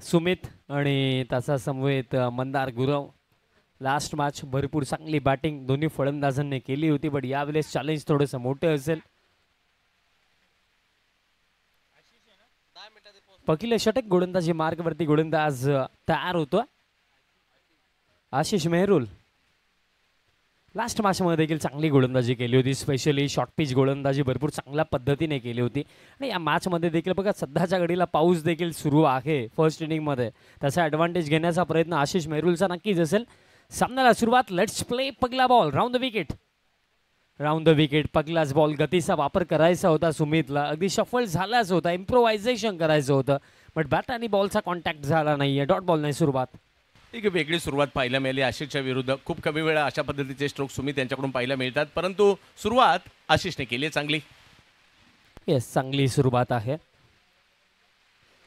सुमित आणि त्याचा समवेत मंदार गुरव. लास्ट मॅच भरपूर चांगली बॅटिंग दोन्ही फलंदाजांनी केली होती, बट यावेळेस चॅलेंज थोडंसं मोठं असेल. पहिले षटक गोलंदाजी मार्गवरती गोलंदाज तयार होतो. आशिष मेहरुल लास्ट मॅचमध्ये देखील चांगली गोलंदाजी केली होती, स्पेशली शॉर्ट पिच गोलंदाजी भरपूर चांगल्या पद्धतीने केली होती. आणि या मॅचमध्ये देखील बघा सध्याच्या घडीला पाऊस देखील सुरू आहे फर्स्ट इनिंगमध्ये, त्याचा ॲडव्हान्टेज घेण्याचा प्रयत्न आशिष मेहरुलचा नक्कीच असेल. सामन्याला सुरुवात. Let's play. पहिला ball round the wicket. Round the wicket. पहिलाच बॉल. गतीचा वापर करायचा होता सुमितला, अगदी शफल झालाच होता, इम्प्रोव्हायझेशन करायचं होतं, बट बॅट आणि बॉलचा कॉन्टॅक्ट झाला नाहीये. डॉट बॉल नाही सुरुवात. एक वेगळी सुरुवात पाहायला मिळाली आशिषच्या विरुद्ध. खूप कमी वेळा अशा पद्धतीचे स्ट्रोक सुमित यांच्याकडून पाहायला मिळतात, परंतु सुरुवात आशिषने केली चांगली. येस, चांगली सुरुवात आहे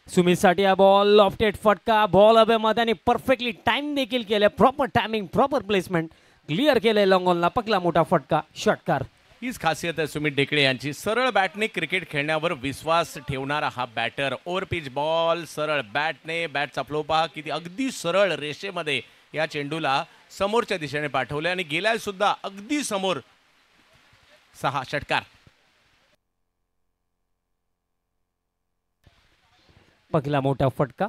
सुमितसाठी. हा बॉल लॉफ्टेड फटका. बॉल हवेमध्ये आणि परफेक्टली टाइम देखील केलं. Proper timing, proper placement, clear केलंय लॉंग ऑनला. पकला मोठा फटका. षटकार. हीच खासियत आहे सुमित ढेकळे यांची. सरळ बॅटने क्रिकेट खेळण्यावर विश्वास ठेवणारा हा बॅटर. ओव्हर पिच बॉल सरळ बॅटने. बॅटचा फ्लो पहा किती अगदी सरळ रेषेमध्ये या चेंडूला समोरच्या दिशेने पाठवले आणि गेलाय सुद्धा अगदी समोर. 6. षटकार. पहिला मोठा फटका.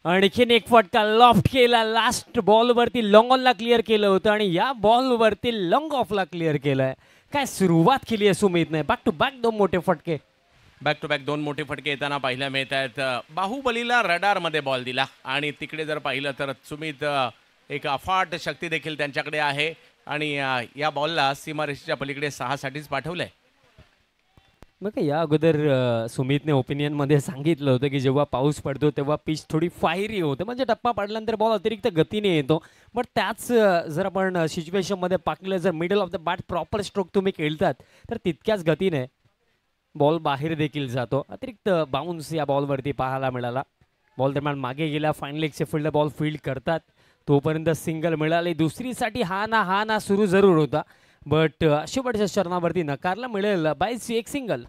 आणखीन एक फटका लॉफ्ट केला. लास्ट बॉलवरती लॉंग ऑनला क्लिअर केलं होतं आणि या बॉलवरती लॉंग ऑफला क्लिअर केलंय. काय सुरुवात केली आहे सुमितने. बॅक टू बॅक दोन मोठे फटके. बॅक टू बॅक दोन मोठे फटके येताना पाहायला मिळत आहेत. बाहुबलीला रडारमध्ये बॉल दिला आणि तिकडे जर पाहिलं तर सुमित एक अफाट शक्ती देखील त्यांच्याकडे आहे आणि या बॉलला सीमारेषेच्या पलीकडे 6 साठीच पाठवलंय. मग या अगोदर सुमितने ओपिनियनमध्ये सांगितलं होतं की जेव्हा पाऊस पडतो तेव्हा पिच थोडी फायरी होते, म्हणजे टप्पा पडल्यानंतर बॉल अतिरिक्त गतीने येतो. बट त्याच जर आपण सिच्युएशनमध्ये पाकलं, जर middle of the bat proper stroke तुम्ही खेळतात तर तितक्याच गतीने बॉल बाहेर देखील जातो. अतिरिक्त बाउन्स या बॉलवरती पाहायला मिळाला. बॉल दरम्यान मागे गेला. फायनल एकचे फिल्ड बॉल फील्ड करतात तोपर्यंत सिंगल मिळाली. दुसरीसाठी हा ना सुरू जरूर होता, बट शेवटच्या चरणावरती नकारला मिळेल. बायची एक सिंगल.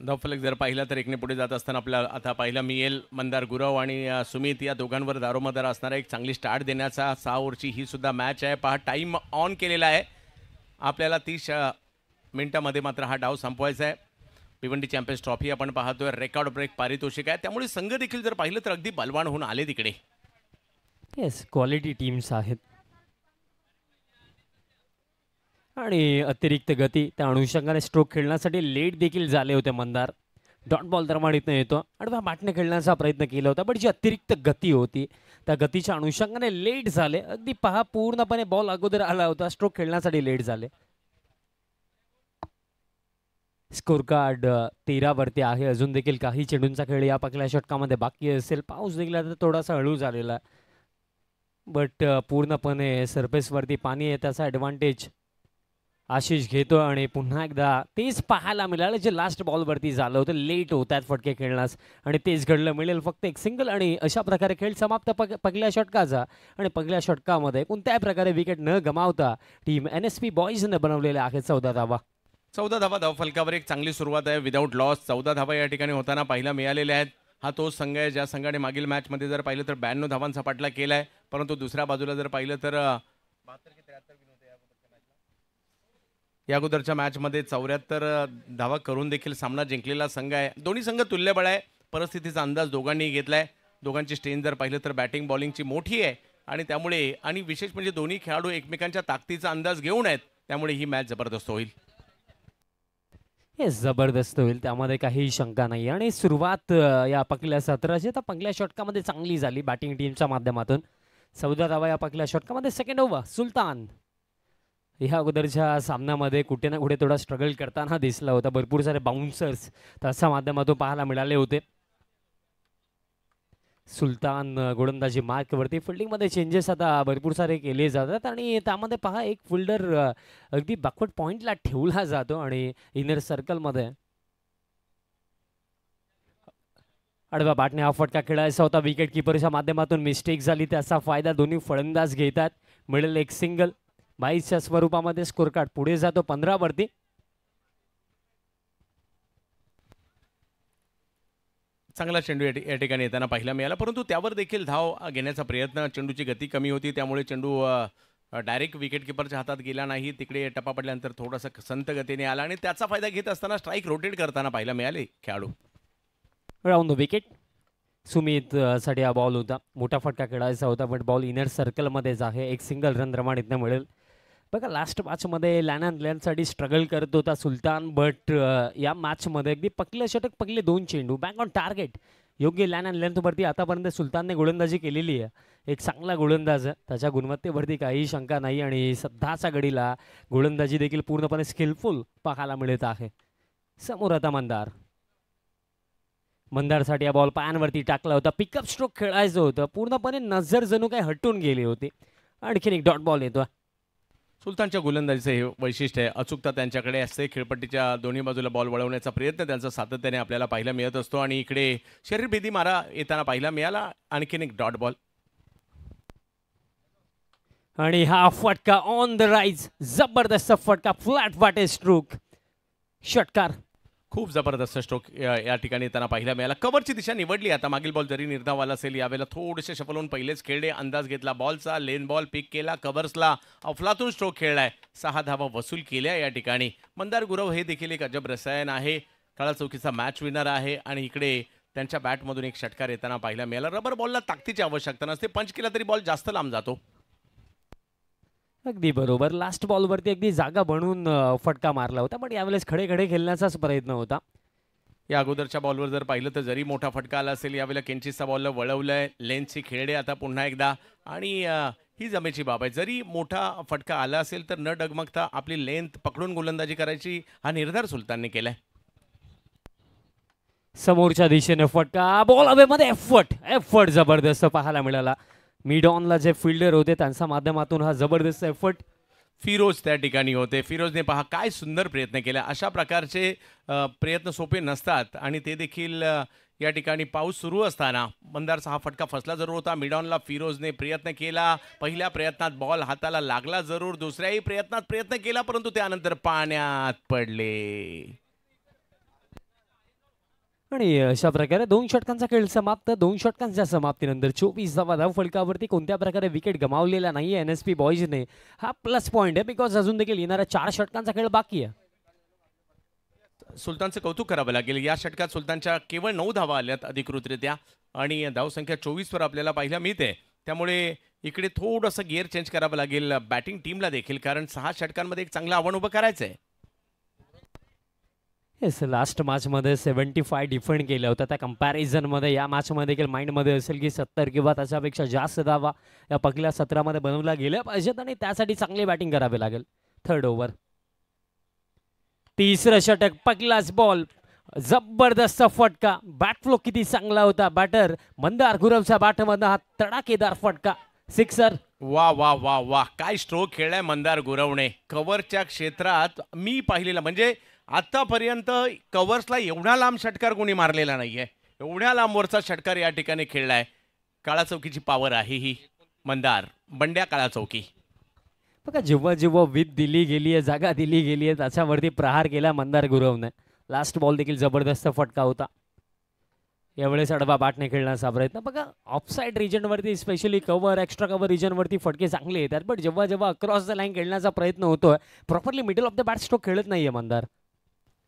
धावफलक जर पाहिला तर एकने पुढे जात असताना आपल्याला आता पाहिला मिळेल मंदार गुरव आणि सुमित या दोघांवर दारोमदार असणारा एक चांगली स्टार्ट देण्याचा 6 ओव्हरची ही सुद्धा मॅच आहे. पहा टाइम ऑन केलेला आहे. आपल्याला 30 मिनिटामध्ये मात्र हा डाव संपवायचा आहे. भिवंडी चॅम्पियन्स ट्रॉफी आपण पाहतोय. रेकॉर्ड ब्रेक पारितोषिक आहे, त्यामुळे संघ देखील जर पाहिलं तर अगदी बलवान होऊन आले तिकडे. येस, क्वालिटी टीम्स आहेत आणि अतिरिक्त गती त्या अनुषंगाने स्ट्रोक खेळण्यासाठी लेट देखील झाले होते मंदार. डॉट बॉल दरम्यान इथं येतो. आडव्या बॅटने खेळण्याचा प्रयत्न केला होता, बट जी अतिरिक्त गती होती त्या गतीच्या अनुषंगाने लेट झाले. अगदी पहा पूर्णपणे बॉल अगोदर आला होता, स्ट्रोक खेळण्यासाठी लेट झाले. स्कोर कार्ड 13 वरती आहे. अजून देखील काही चेंडूंचा खेळ या पहिल्या षटकामध्ये बाकी असेल. पाऊस देखील तर थोडासा हळू झालेला, बट पूर्णपणे सरफेसवरती पाणी आहे त्याचा ॲडव्हान्टेज आशिष घेतो. आणि पुन्हा एकदा तेच पाहायला मिळालं जे लास्ट बॉलवरती झालं होतं. लेट होत आहेत फटके खेळण्यास आणि तेच घडलं. मिळेल फक्त एक सिंगल आणि अशा प्रकारे खेळ समाप्त पहिल्या षटकाचा. आणि पहिल्या षटकामध्ये कोणत्याही प्रकारे विकेट न गमावता टीम NSP बॉईजने बनवलेले आहेत 14 धावा. 14 धावा धावफलकावर एक चांगली सुरुवात आहे. विदाऊट लॉस 14 धावा या ठिकाणी होताना पाहायला मिळालेल्या आहेत. हा तोच संघ आहे ज्या संघाने मागील मॅचमध्ये जर पाहिलं तर 92 धावांचा पाठला केला आहे, परंतु दुसऱ्या बाजूला जर पाहिलं तर 72 की 73 या अगोदरच्या मॅचमध्ये 74 धावा करून देखील सामना जिंकलेला संघ आहे. दोन्ही संघ तुल्यबळ आहे. परिस्थितीचा अंदाज दोघांनी घेतलाय. दोघांची स्ट्रेंथ जर पाहिलं तर बॅटिंग बॉलिंगची मोठी आहे आणि त्यामुळे आणि विशेष म्हणजे दोन्ही खेळाडू एकमेकांच्या ताकदीचा अंदाज घेऊन आहेत, त्यामुळे ही मॅच जबरदस्त होईल. हे जबरदस्त होईल, त्यामध्ये काही शंका नाही. आणि सुरुवात या पहिल्या सत्राची तर पहिल्या षटकामध्ये चांगली झाली बॅटिंग टीमच्या माध्यमातून. 14 धावा या पहिल्या षटकामध्ये. सेकंड ओव्हर सुलतान ह्या अगोदरच्या सामन्यामध्ये कुठे ना कुठे थोडा स्ट्रगल करताना दिसला होता. भरपूर सारे बाउन्सर्स त्याच्या माध्यमातून पाहायला मिळाले होते. सुलतान गोलंदाजी मार्कवरती. फिल्डिंगमध्ये चेंजेस आता भरपूर सारे केले जातात आणि त्यामध्ये पहा एक फिल्डर अगदी बॅकवर्ड पॉइंटला ठेवला जातो आणि इनर सर्कलमध्ये आडव्या बॅटने हा फटका खेळायचा होता. विकेट किपरच्या माध्यमातून मिस्टेक झाली, त्याचा फायदा दोन्ही फलंदाज घेतात. मिडल एक सिंगल. 22च्या स्वरूपामध्ये स्कोर कार्ड पुढे जातो 15 वरती. चांगला चेंडू या ठिकाणी येताना पाहायला मिळाला, परंतु त्यावर देखील धाव घेण्याचा प्रयत्न, चेंडूची गती कमी होती त्यामुळे चेंडू डायरेक्ट विकेट किपरच्या हातात गेला नाही. तिकडे टप्पा पडल्यानंतर थोडासा संत गतीने आला आणि त्याचा फायदा घेत असताना स्ट्राईक रोटेट करताना पाहायला मिळाले खेळाडू. Round the wicket. सुमित साठी हा बॉल होता, मोठा फटका खेळायचा होता, पण बॉल इनर सर्कलमध्येच आहे. एक सिंगल रन रमाडीतनं मिळेल. बघा लास्ट मॅचमध्ये लॅनसाठी स्ट्रगल करत होता सुलतान, बट या मॅचमध्ये अगदी पकले षटक, पकले 2 चेंडू, बँक ऑन टार्गेट. योग्य लेंथवरती आतापर्यंत सुलतानने गोलंदाजी केलेली आहे. एक चांगला गोलंदाज आहे, त्याच्या गुणवत्तेवरती काही शंका नाही आणि सध्याच्या घडीला गोलंदाजी देखील पूर्णपणे स्किलफुल पाहायला मिळत आहे. समोर आता मंदारसाठी हा बॉल पायांवरती टाकला होता, पिकअप स्ट्रोक खेळायचं होतं, पूर्णपणे नजर जणू काही हटून गेली होती. आणखीन एक डॉट बॉल येतो. सुलतानच्या गोलंदाजीचे हे वैशिष्ट्य आहे, अचूकता त्यांच्याकडे असते. खेळपट्टीच्या दोन्ही बाजूला बॉल वळवण्याचा प्रयत्न त्यांचा सातत्याने आपल्याला पाहायला मिळत असतो आणि इकडे शरीरभेदी मारा येताना पाहायला मिळाला. आणखीन एक डॉट बॉल आणि हा फटका ऑन द राईज, जबरदस्त फटका, फ्लॅट वाटे स्ट्रोक, षटकार. खूप जबरदस्त स्ट्रोक या ठिकाणी येताना पाहायला मिळाला. कव्हरची दिशा निवडली. आता मागील बॉल जरी निर्धाव आला असेल, यावेळेला थोडेसे शफल होऊन पहिलेच खेळले, अंदाज घेतला बॉलचा, लेन बॉल पिक केला, कव्हर्सला अफलातून स्ट्रोक खेळलाय, 6 धावा वसूल केल्या या ठिकाणी. मंदार गुरव हे देखील एक अजब रसायन आहे, काळा चौकीचा मॅच विनर आहे आणि इकडे त्यांच्या बॅटमधून एक षटकार येताना पाहायला मिळाला. रबर बॉलला ताकदीची आवश्यकता नसते, पंच केला तरी बॉल जास्त लांब जातो. अगदी बरोबर. लास्ट बॉलवरती अगदी जागा बनवून फटका मारला होता, पण यावेळेस खडे खडे खेळण्याचाच प्रयत्न होता. या अगोदरच्या बॉलवर जर पाहिलं तर जरी मोठा फटका आला असेल, यावेळेला केंचीसचा बॉलला वळवलंय, लेन्सची खेळडे आता पुन्हा एकदा, आणि ही जमेची बाब आहे. जरी मोठा फटका आला असेल तर न डगमगता आपली लेंथ पकडून गोलंदाजी करायची हा निर्धार सुलतानने केलाय. समोरच्या दिशेने फटका, बॉल हवेमध्ये, एफर्ट जबरदस्त पाहायला मिळाला. मिड ऑनला जे फिल्डर होते त्यांच्या माध्यमातून हा जबरदस्त एफर्ट. फिरोज त्या ठिकाणी होते. फिरोजने पहा काय सुंदर प्रयत्न केला. अशा प्रकारचे प्रयत्न सोपे नसतात आणि ते देखील या ठिकाणी पाऊस सुरू असताना मंदारचा हा फटका फसला जरूर होता. मिडॉनला फिरोजने प्रयत्न केला. पहिल्या प्रयत्नात बॉल हाताला लागला जरूर, दुसऱ्याही प्रयत्नात प्रयत्न केला, परंतु त्यानंतर पाण्यात पडले. आणि अशा प्रकारे 2 षटकांचा खेळ समाप्त. 2 षटकांच्या समाप्तीनंतर 24 धावा फलकावरती कोणत्या प्रकारे विकेट गमावलेला नाही एनएसपी बॉईजने. हा प्लस पॉईंट आहे, बिकॉज अजून देखील येणाऱ्या 4 षटकांचा खेळ बाकी आहे. सुलतानचं कौतुक करावं लागेल. या षटकात सुलतानच्या केवळ 9 धावा आल्यात अधिकृतरित्या आणि धावसंख्या 24वर आपल्याला पाहायला मिळते. त्यामुळे इकडे थोडंसं गिअर चेंज करावं लागेल बॅटिंग टीमला देखील, कारण 6 षटकांमध्ये एक चांगलं आव्हान उभं करायचं आहे. येस, लास्ट मॅचमध्ये 75 डिफेंड केलं होतं. त्या कंपॅरिझनमध्ये या मॅचमध्ये देखील माइंडमध्ये असेल की 70 किंवा त्याच्यापेक्षा जास्त धावा या पहिल्या 17मध्ये बनवल्या गेल्या पाहिजेत आणि त्यासाठी चांगली बॅटिंग करावी लागेल. थर्ड ओव्हर, तिसरं षटक, पहिलाच बॉल, जबरदस्त फटका, बॅट फ्लो किती चांगला होता. बॅटर मंदार गुरवच्या बॅटमधनं हा तडाखेदार फटका, सिक्सर. वा वा वा वा, काय स्ट्रोक खेळलाय मंदार गुरवने. कव्हरच्या क्षेत्रात मी पाहिलेला म्हणजे आतापर्यंत कव्हर्सला एवढा लांब षटकार कोणी मारलेला नाहीये. एवढ्या लांबवरचा षटकार या ठिकाणी खेळलाय. काळा चौकीची पॉवर आहे ही. मंदार बंड्या काळा चौकी. बघा जेव्हा जेव्हा विथ दिली गेली आहे, जागा दिली गेली आहे, त्याच्यावरती प्रहार केला मंदार गुरवने. लास्ट बॉल देखील जबरदस्त फटका होता. यावेळेस अडवा बॅटने खेळण्याचा प्रयत्न. बघा ऑफसाईड रिजनवरती स्पेशली कव्हर, एक्स्ट्रा कव्हर रिजनवरती फटके चांगले येतात, बट जेव्हा जेव्हा अक्रॉस द लाईन खेळण्याचा प्रयत्न होतोय, properly middle of the bat stroke खेळत नाहीये मंदार.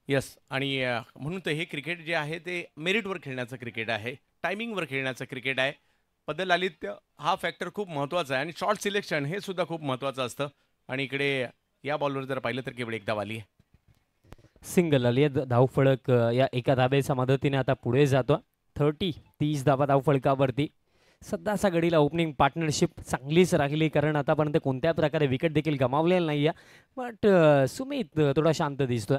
यस, आणि म्हणून तर हे क्रिकेट जे आहे ते मेरिटवर खेळण्याचं क्रिकेट आहे, टायमिंगवर खेळण्याचं क्रिकेट आहे. पदलालित्य हा फॅक्टर खूप महत्त्वाचा आहे आणि शॉर्ट सिलेक्शन हे सुद्धा खूप महत्त्वाचं असतं. आणि इकडे या बॉलवर जर पाहिलं तर केवळ एक धाव आली आहे. सिंगल आली आहे. धावफळक या एका धाब्याच्या मदतीने आता पुढे जातो. 30 धावा धावफळकावरती. सध्याच्या घडीला ओपनिंग पार्टनरशिप चांगलीच राहिली, कारण आतापर्यंत कोणत्या प्रकारे विकेट देखील गमावलेला नाही आहे. बट सुमित थोडा शांत दिसतोय.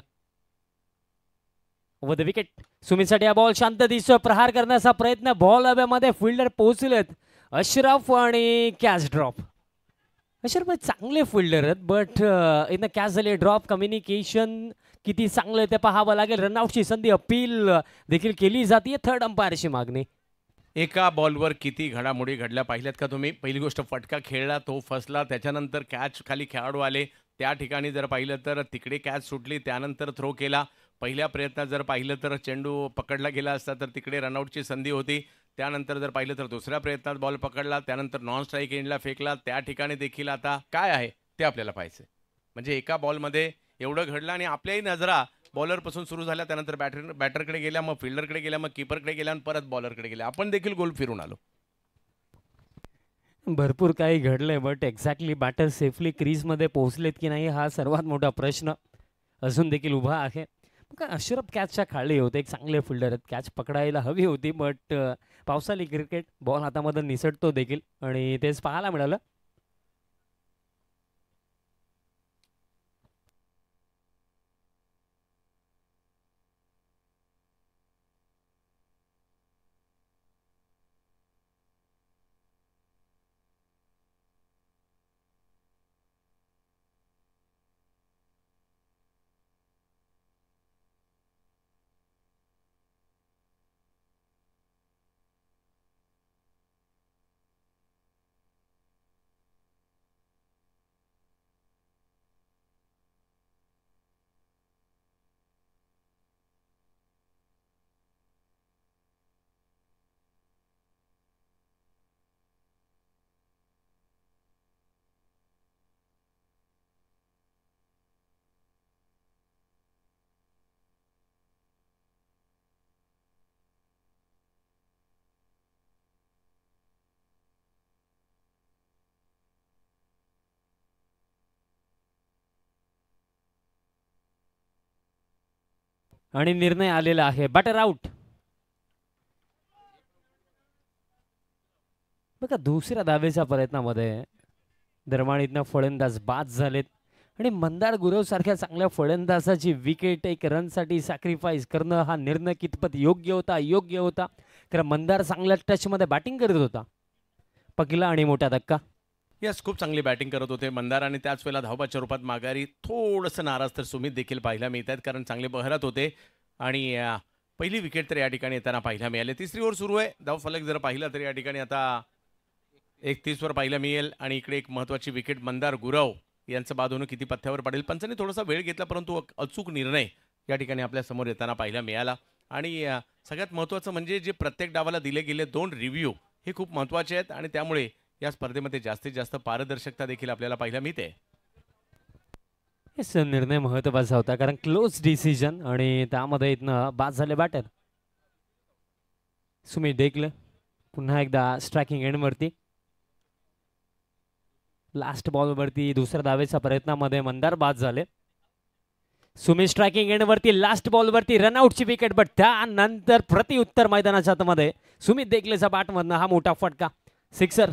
ओव्हर द विकेट, सुमितसाठी हा बॉल शांत दिसतोय. प्रहार करण्याचा प्रयत्न, बॉल हवेमध्ये, फिल्डर पोहोचलेत. अशरफ आणि कॅच ड्रॉप. अशरफ चांगले फिल्डर आहेत, बट इथं कॅच झाले, ड्रॉप. कम्युनिकेशन किती चांगलं आहे ते पाहावं लागेल. रनआउटची संधी, अपील देखील केली जाते. थर्ड अंपायरची मागणी. एका बॉलवर किती घडामोडी घडल्या पाहिल्यात का तुम्ही? पहिली गोष्ट, फटका खेळला, तो फसला, त्याच्यानंतर कॅच खाली खेळाडू आले, त्या ठिकाणी जर पाहिलं तर तिकडे कॅच सुटली, त्यानंतर थ्रो केला. पहिल्या प्रयत्नात जर पाहिलं तर चेंडू पकडला गेला असता तर तिकडे रनआउटची संधी होती. त्यानंतर जर पाहिलं तर दुसऱ्या प्रयत्नात बॉल पकडला, त्यानंतर नॉन स्ट्राईक एंडला फेकला, त्या ठिकाणी देखील आता काय आहे ते आपल्याला पाहायचं. म्हणजे एका बॉलमध्ये एवढं घडलं आणि आपल्याही नजरा बॉलरपासून सुरू झाल्या, त्यानंतर बॅटरकडे गेल्या, मग फिल्डरकडे गेल्या, मग कीपरकडे गेल्या आणि परत बॉलरकडे गेल्या. आपण देखील गोल फिरून आलो. भरपूर काही घडलंय, बट एक्झॅक्टली बॅटर सेफली क्रीजमध्ये पोहोचलेत की नाही हा सर्वात मोठा प्रश्न अजून देखील उभा आहे. मग अशरफ कॅचच्या खाली होते, एक चांगले फिल्डर आहेत, कॅच पकडायला हवी होती, बट पावसाळी क्रिकेट बॉल हातामध्ये निसटतो देखील आणि तेच पाहायला मिळालं. आणि निर्णय आलेला आहे, बॅटर आउट. बघा दुसऱ्या धावेच्या प्रयत्नामध्ये दरम्यान फलंदाज बाद झालेत आणि मंदार गुरव सारख्या चांगल्या फलंदाजाची विकेट एक रनसाठी सॅक्रिफाईस करणं हा निर्णय कितपत योग्य होता, अयोग्य होता. कारण मंदार चांगल्या टचमध्ये बॅटिंग करत होता. पहिला आणि मोठा धक्का. यस, खूप चांगली बॅटिंग करत होते मंदार आणि त्याच वेळेला धावबाच्या रूपात माघारी थोडंसं नाराज तर सुमित देखील पाहायला मिळत आहेत, कारण चांगले बहरत होते आणि पहिली विकेट तर या ठिकाणी येताना पाहायला मिळाली. तिसरी ओव्हर सुरू आहे. धावफलक जर पाहिला तर या ठिकाणी आता 31 वर पाहायला मिळेल आणि इकडे एक महत्त्वाची विकेट मंदार गुरव यांचं बाद होणं किती पथ्यावर पडेल. पंचांनी थोडासा वेळ घेतला, परंतु अचूक निर्णय या ठिकाणी आपल्या समोर येताना पाहायला मिळाला. आणि सगळ्यात महत्त्वाचं म्हणजे जे प्रत्येक डावाला दिले गेले 2 रिव्ह्यू हे खूप महत्त्वाचे आहेत आणि त्यामुळे या स्पर्धेमध्ये जास्तीत जास्त पारदर्शकता देखील आपल्याला पाहायला मिळते. निर्णय महत्त्वाचा होता, कारण क्लोज डिसिजन आणि त्यामध्ये इथनं बाद झाले बॅटर. सुमित देखलं पुन्हा एकदा स्ट्रायकिंग एंडवरती. लास्ट बॉलवरती दुसऱ्या धावेच्या प्रयत्नामध्ये मंदार बाद झाले. सुमित स्ट्रायकिंग एंडवरती लास्ट बॉलवरती रनआउटची विकेट, बट त्यानंतर प्रतिउत्तर मैदानाच्या आतमध्ये सुमित देखलेचा बॅटमधनं हा मोठा फटका, सिक्सर.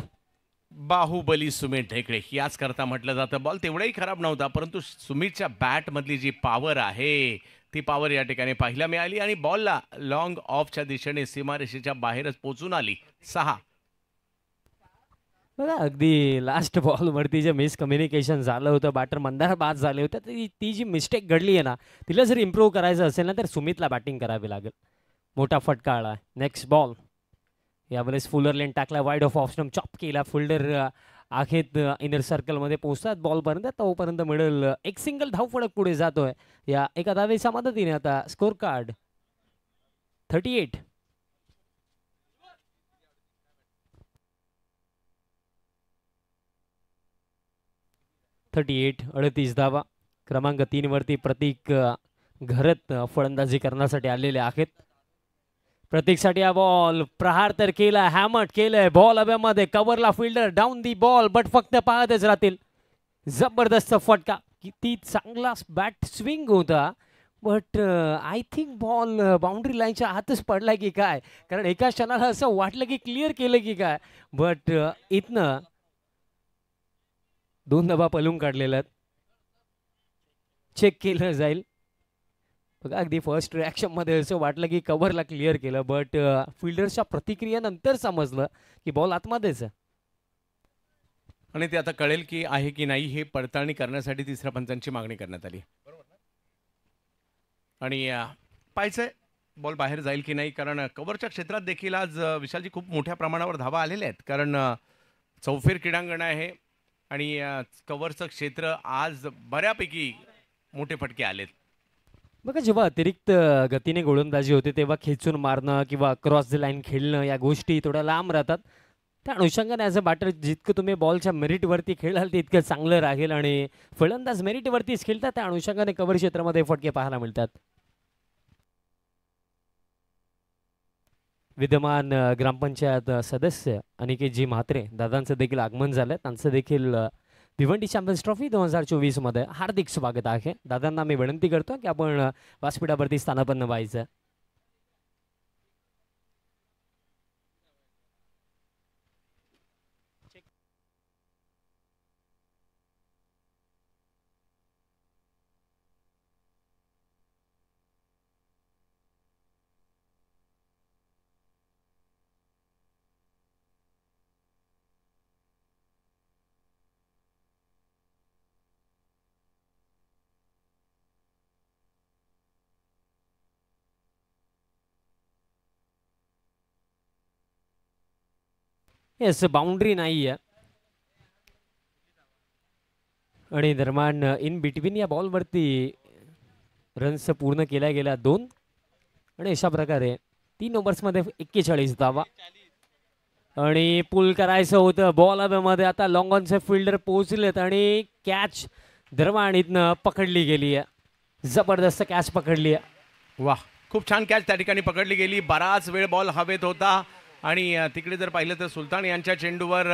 बाहुबली सुमित ढेकळे याच करता म्हटलं जातं. बॉल तेवढाही खराब नव्हता, परंतु सुमितच्या बॅटमधली जी पॉवर आहे ती पॉवर या ठिकाणी पाहायला मिळाली आणि बॉलला लॉंग ऑफच्या दिशेने सीमारेषेच्या बाहेरच पोचून आली. 6. बघा अगदी लास्ट बॉलवरती जे मिसकम्युनिकेशन झालं होतं, बॅटर मंदार बाद झाले होते, ती जी मिस्टेक घडली आहे ना, तिला जर इम्प्रूव्ह करायचं असेल ना तर सुमितला बॅटिंग करावी लागेल. मोठा फटका आला. Next ball. यावेळेस फुलर लेन टाकला, वाईड ऑफ ऑप्शन चॉप केला. फिल्डर आहेत इनर सर्कलमध्ये पोहोचतात बॉलपर्यंत, तोपर्यंत मिळेल एक सिंगल धाव फलक पुढे जातोय या एका धावेच्या मदतीने. आता स्कोर कार्ड 38. 38 धावा. क्रमांक 3 वरती प्रतीक घरत फलंदाजी करण्यासाठी आलेले आहेत. प्रतीकसाठी हा बॉल प्रहार तर केला, हॅमट केलंय, बॉल हव्यामध्ये, कव्हरला fielder, down the ball, but फक्त पाहतच राहतील. जबरदस्त फटका, किती चांगला बॅट स्विंग होता, but I think ball boundary लाईनच्या आतच पडलाय की काय, कारण एका क्षणाला असं वाटलं की क्लिअर केलं की काय, बट इथनं 2 धावा पलून काढलेल्या आहेत. चेक केलं जाईल. बघा अगदी फर्स्ट रिॲक्शन मध्ये असं वाटलं की कव्हरला क्लिअर केलं, बट फिल्डरच्या प्रतिक्रियेनंतर समजलं की बॉल आतमध्येच आहे. आणि ते आता कळेल की आहे की नाही हे पडताळणी करण्यासाठी तिसऱ्या पंचांची मागणी करण्यात आली. आणि पाहायचंय बॉल बाहेर जाईल की नाही, कारण कव्हरच्या क्षेत्रात देखील आज विशालजी खूप मोठ्या प्रमाणावर धावा आलेल्या आहेत, कारण चौफेर क्रीडांगण आहे आणि कव्हरचं क्षेत्र आज बऱ्यापैकी मोठे फटके आलेत. बघा जेव्हा अतिरिक्त गतीने गोलंदाजी होते तेव्हा खेचून मारणं किंवा क्रॉस द लाईन खेळणं या गोष्टी थोड्या लांब राहतात. त्या अनुषंगाने ॲज अ बॅटर जितकं तुम्ही बॉलच्या मेरिटवरती खेळाल तितकं चांगलं राहील आणि फलंदाज मेरिटवरतीच खेळतात त्या अनुषंगाने कव्हर क्षेत्रामध्ये फटके पाहायला मिळतात. विद्यमान ग्रामपंचायत सदस्य अनिकेतजी म्हात्रे दादांचं देखील आगमन झालं. त्यांचं देखील भिवंडी चॅम्पियन्स ट्रॉफी 2024 मध्ये हार्दिक स्वागत आहे. दादांना मी विनंती करतो की आपण व्यासपीठावरती स्थानापन्न व्हायचं. येस बाउंड्री नाही आहे आणि दरम्यान इन बिटवीन या बॉलवरती रन्स पूर्ण केल्या गेल्या 2 आणि अशा प्रकारे 3 ओव्हर्समध्ये 41 धावा आणि पुल करायचं होतं बॉल हवेमध्ये. आता लॉंग ऑनचे फिल्डर पोहोचलेत आणि कॅच दरम्यान इथनं पकडली गेली आहे. जबरदस्त कॅच पकडली आहे. वाह, खूप छान कॅच त्या ठिकाणी पकडली गेली. बराच वेळ बॉल हवेत होता आणि तिकडे जर पाहिलं तर सुलतान यांच्या चेंडूवर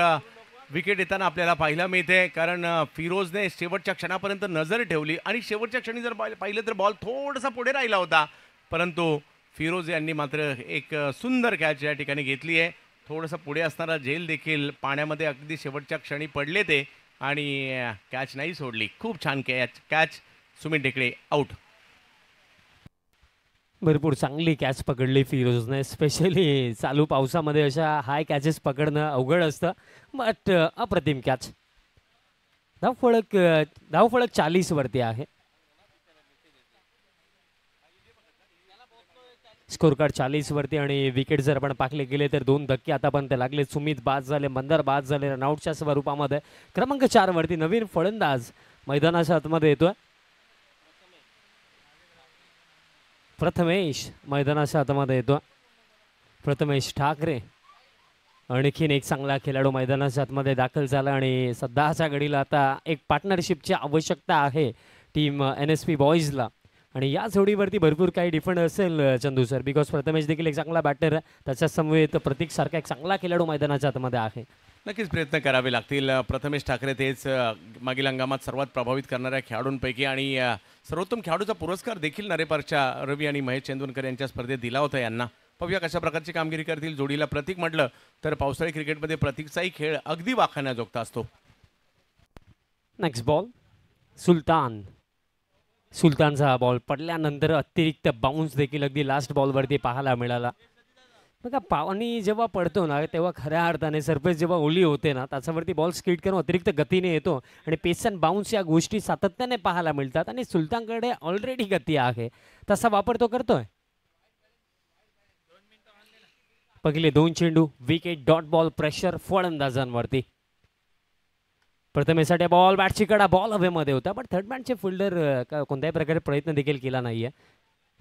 विकेट येताना आपल्याला पाहायला मिळते. कारण फिरोजने शेवटच्या क्षणापर्यंत नजर ठेवली आणि शेवटच्या क्षणी जर पाहिलं तर बॉल थोडासा पुढे राहिला होता, परंतु फिरोज यांनी मात्र एक सुंदर कॅच या ठिकाणी घेतली आहे. थोडंसं पुढे असणारा झेल देखील पाण्यामध्ये अगदी शेवटच्या क्षणी पडले ते आणि कॅच नाही सोडली. खूप छान कॅच सुमित ढेकळे आउट. भरपूर चांगली कॅच पकडली फिरोजने. स्पेशली चालू पावसामध्ये अशा हाय कॅचेस पकडणं अवघड असतं, बट अप्रतिम कॅच. धावफलक 40 वरती आहे. स्कोर कार्ड 40 वरती आणि विकेट जर आपण पाकले गेले तर 2 धक्के आतापर्यंत लागले. सुमित बाद झाले, मंदार बाद झाले रनआउटच्या स्वरूपामध्ये. क्रमांक 4 वरती नवीन फलंदाज मैदानाच्या आतमध्ये येतोय. प्रथमेश मैदानाच्या आतमध्ये येतो. प्रथमेश ठाकरे आणखीन एक चांगला खेळाडू मैदानाच्या आतमध्ये दाखल झाला आणि सध्याच्या घडीला आता एक पार्टनरशिपची आवश्यकता आहे टीम NSP बॉईजला आणि या जोडीवरती भरपूर काही डिफरंट असेल चंदू सर, बिकॉज प्रथमेश देखील एक चांगला बॅटर आहे. त्याच्या समवेत प्रतीक सारखा एक चांगला खेळाडू मैदानाच्या आतमध्ये आहे. नक्कीच प्रयत्न करावे लागतील. प्रथमेश ठाकरे तेच मागील हंगामात सर्वात प्रभावित करणाऱ्या खेळाडूंपैकी आणि सर्वोत्तम खेळाडूचा पुरस्कार देखील नरेपारच्या रवी आणि महेश चंदूरकर यांच्या स्पर्धेत दिला होता यांना. पाहूया कशा प्रकारची कामगिरी करतील. जोडीला प्रतीक म्हटलं तर पावसाळी क्रिकेटमध्ये प्रतीकचाही खेळ अगदी वाखाण्याजोगता असतो. नेक्स्ट बॉल सुलतानचा बॉल पडल्यानंतर अतिरिक्त बाउन्स देखील अगदी लास्ट बॉलवरती पाहायला मिळाला. बघा पाणी जेव्हा पडतो ना तेव्हा खऱ्या अर्थाने सरफेस जेव्हा ओली होते ना त्याच्यावरती बॉल स्किड करून अतिरिक्त गतीने येतो आणि पेस अँड बाउन्स या गोष्टी सातत्याने पाहायला मिळतात आणि सुलतानकडे ऑलरेडी गती आहे, तसा वापर तो करतोय. पहिले 2 चेंडू विकेट डॉट बॉल प्रेशर फलंदाजांवरती. प्रथमेसाठी बॉल बॅटची कडा बॉल हवेमध्ये होता, पण थर्ड मॅनचे फिल्डर कोणत्याही प्रकारे प्रयत्न देखील केला नाहीये.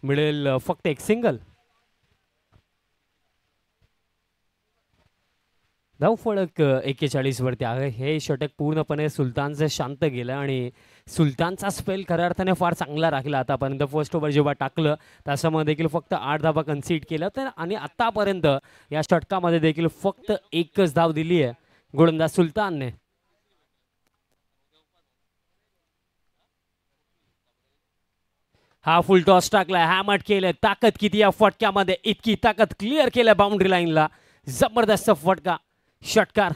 मिळेल फक्त एक सिंगल. धावफलक 41 वरती आहे. हे षटक पूर्णपणे सुलतानचं शांत गेलं आणि सुलतानचा स्पेल खऱ्या अर्थाने फार चांगला राखला. आतापर्यंत फर्स्ट ओव्हर जेव्हा टाकलं त्याच्यामध्ये देखील फक्त 8 धावा कन्सीड केलं तर आणि आतापर्यंत या षटकामध्ये देखील फक्त 1च धाव दिली आहे गोलंदाज सुलतानने. हा फुल टॉस टाकलाय, हॅमट केलंय. ताकद किती या फटक्यामध्ये, इतकी ताकद क्लिअर केलंय बाउंड्री लाईनला. जबरदस्त फटका, षटकार.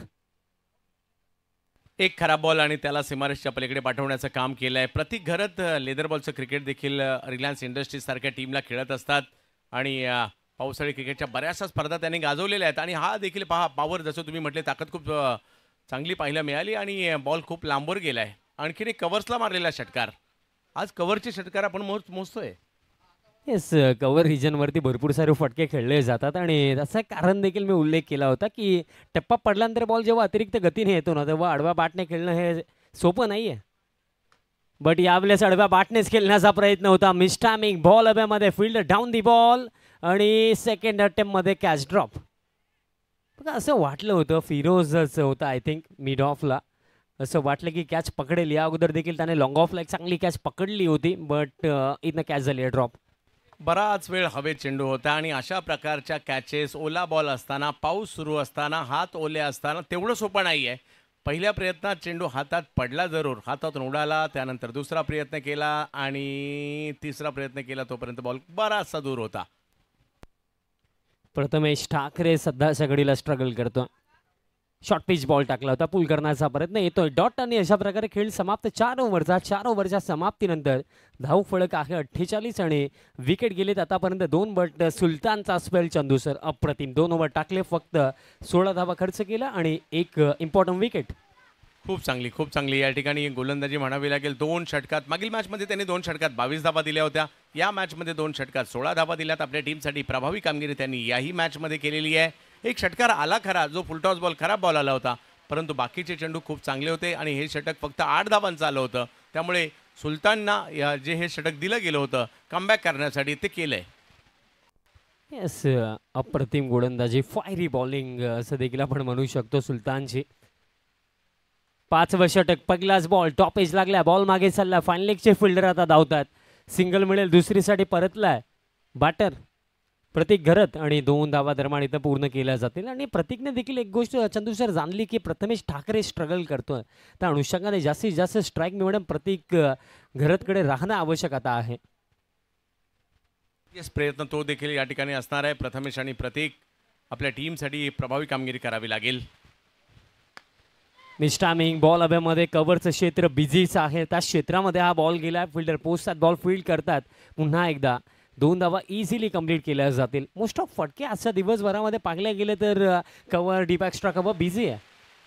एक खराब बॉल आणि त्याला सीमारेषच्या पलीकडे पाठवण्याचं काम केलंय. प्रतीक घरत लेदर बॉलचं क्रिकेट देखील रिलायन्स इंडस्ट्रीज सारख्या टीमला खेळत असतात आणि पावसाळी क्रिकेटच्या बऱ्याचशा स्पर्धा त्यांनी गाजवलेल्या आहेत आणि हा देखील पॉवर जसं तुम्ही म्हटले ताकद खूप चांगली पाहायला मिळाली आणि बॉल खूप लांबवर गेलाय. आणखीन एक कव्हर्सला मारलेला षटकार. आज कव्हरचे षटकार आपण मोजतोय. येस, कव्हर रिजनवरती भरपूर सारे फटके खेळले जातात आणि त्याचं कारण देखील मी उल्लेख केला होता की टप्पा पडल्यानंतर बॉल जेव्हा अतिरिक्त गतीने येतो ना तेव्हा आडवा बॅटने खेळणं हे सोपं नाही आहे. बट यावेळेस आडव्या बॅटनेच खेळण्याचा प्रयत्न होता. मिस्टामिंग बॉल हव्यामध्ये, फील्डर डाऊन दी बॉल आणि सेकंड अटेम्प्ट मध्ये कॅच ड्रॉप. बघा असं वाटलं होतं फिरोजच होतं आय थिंक मिड ऑफला, असं वाटलं की कॅच पकडेल. या अगोदर देखील त्याने लॉंग ऑफला एक चांगली कॅच पकडली होती, बट इथनं कॅच झाली आहे ड्रॉप. बराच वेळ हवेत चेंडू होता आणि अशा प्रकारच्या कॅचेस ओला बॉल असताना, पाऊस सुरू असताना, हात ओले असताना तेवढं सोपं नाही आहे. पहिल्या प्रयत्नात चेंडू हातात पडला, जरूर हातातून उडाला, त्यानंतर दुसरा प्रयत्न केला आणि तिसरा प्रयत्न केला, तोपर्यंत बॉल बराचसा दूर होता. प्रथमेश ठाकरे सध्याच्या घडीला स्ट्रगल करतो. शॉर्ट पिच बॉल टाकला होता, पुल करण्याचा प्रयत्न येतोय डॉट आणि अशा प्रकारे खेळ समाप्त. 4 ओव्हरच्या समाप्तीनंतर धाव फळक आहे 48 आणि विकेट गेलेत आतापर्यंत 2. बट सुलतानचा स्पेल चंदू सर अप्रतिम. 2 ओव्हर टाकले, फक्त 16 धावा खर्च केला आणि एक इम्पॉर्टंट विकेट. खूप चांगली या ठिकाणी गोलंदाजी म्हणावी लागेल. 2 षटकात, मागील मॅचमध्ये त्यांनी 2 षटकात 22 धावा दिल्या होत्या. या मॅचमध्ये 2 षटकात 16 धावा दिल्यात. आपल्या टीमसाठी प्रभावी कामगिरी त्यांनी याही मॅचमध्ये केलेली आहे. एक षटकार आला खरा, जो फुलटॉस बॉल खराब बॉल आला होता, परंतु बाकीचे चेंडू खूप चांगले होते आणि हे षटक फक्त 8 धावांचं आलं होतं. त्यामुळे सुलतानना जे हे षटक दिलं गेलं होतं कमबॅक करण्यासाठी, ते केलंय. येस, अप्रतिम गोलंदाजी, फायरी बॉलिंग असं देखील आपण म्हणू शकतो सुलतानची. 5वं षटक, पहिलाच बॉल टॉप एज लागला, बॉल मागे चालला, फायनल लेगचे फिल्डर आता धावतात. सिंगल मिळेल, दुसरीसाठी परतलाय बॅटर प्रतीक घरत आणि 2 धावा दरम्यान इथं पूर्ण केल्या जातील. आणि प्रतीकने देखील एक गोष्ट चंदू सर जाणली की प्रथमेश ठाकरे स्ट्रगल करतोय, त्या अनुषंगाने जास्तीत जास्त स्ट्राईक मिळवणं प्रतीक घरतकडे राहणं आवश्यक आता आहे. येस, प्रयत्न तो देखील या ठिकाणी असणार आहे. प्रथमेश आणि प्रतीक आपल्या टीमसाठी प्रभावी कामगिरी करावी लागेल. मिस्टामिंग बॉल हव्यामध्ये, कव्हरचं क्षेत्र बिझीच आहे, त्या क्षेत्रामध्ये हा बॉल गेला. फिल्डर पोचतात, बॉल फील्ड करतात. पुन्हा एकदा 2 धावा इझिली कंप्लीट केल्या जातील. मोस्ट ऑफ फटके आजच्या दिवसभरामध्ये पाहिल्या गेले तर cover, deep extra cover busy आहे.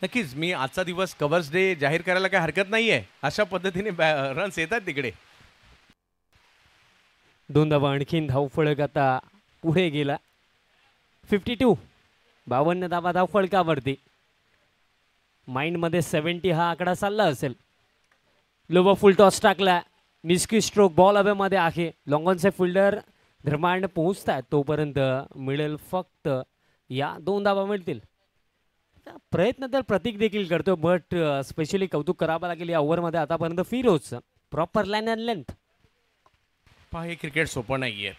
नक्कीच, मी आजचा दिवस कव्हर्स डे जाहीर करायला काही हरकत नाही आहे. अशा पद्धतीने रन्स येतात तिकडे. 2 धावा आणखीन धावफळक आता पुढे गेला. 52, 52 धावा धावफळकावरती. माइंडमध्ये 70 हा आकडा चालला असेल. लोवर फुल टॉस टाकला, मिस्की स्ट्रोक, बॉल हवेमध्ये आहे. लॉंगॉनचे फिल्डर धर्मांड पोहोचतात, तोपर्यंत मिळेल फक्त या 2 धावा मिळतील. प्रयत्न तर प्रतीक देखील करतो, बट स्पेशली कौतुक करावं लागेल या ओव्हरमध्ये आतापर्यंत फिरोजचं प्रॉपर लाईन अँड लेंथ. पहा, हे क्रिकेट सोपं नाही आहे.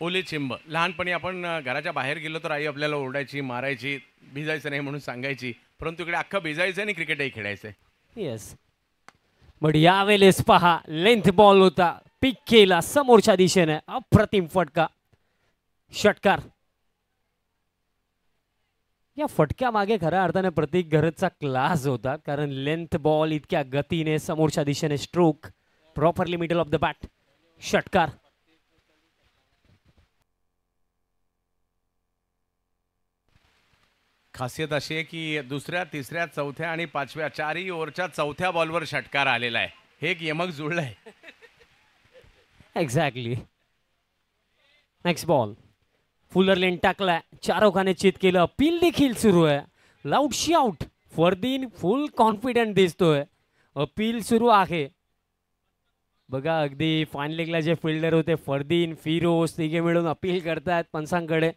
ओले चिंब, लहानपणी आपण घराच्या बाहेर गेलो तर आई आपल्याला ओरडायची, मारायची, भिजायचं नाही म्हणून सांगायची, परंतु इकडे अख्खं भिजायचं आणि क्रिकेटही खेळायचं. येस, बट यावेळेस पहा लेंथ बॉल होता, पिक केला समोरच्या दिशेने, अप्रतिम फटका, षटकार. या फटक्या मागे खऱ्या अर्थाने प्रतीक घरतचा क्लास होता, कारण लेंथ बॉल इतक्या गतीने समोरच्या दिशेने stroke, properly middle of the bat, षटकार. खासियत अशी आहे की दुसऱ्या, तिसऱ्या, चौथ्या आणि 5व्या 4ही ओव्हरच्या 4थ्या बॉलवर षटकार आलेला आहे. हे एक यमक जुळलंय. एक्झॅक्टली. नेक्स्ट बॉल, फुलर लेन टाकलाय, 4 ओघाने चित केलं. अपील देखील सुरू आहे, लाऊडशी आउट. फरदीन फुल कॉन्फिडंट दिसतोय, अपील सुरू आहे. बघा, अगदी फायनल लेगला जे फिल्डर होते फरदीन, फिरोज, तिघे मिळून अपील करतात पंचांकडे.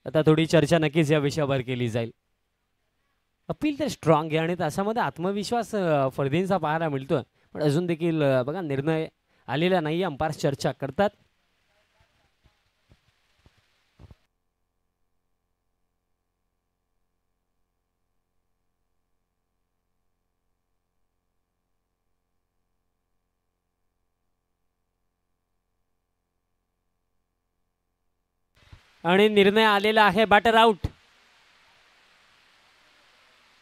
आता थोडी चर्चा नक्कीच या विषयावर केली जाईल. अपील तर स्ट्रॉंग आहे आणि त्याच्यामध्ये आत्मविश्वास फरदीनचा पाहायला मिळतोय, पण अजून देखील बघा निर्णय आलेला नाही. अंपायर चर्चा करतात. आणि निर्णय आलेला आहे, बॅटर आउट.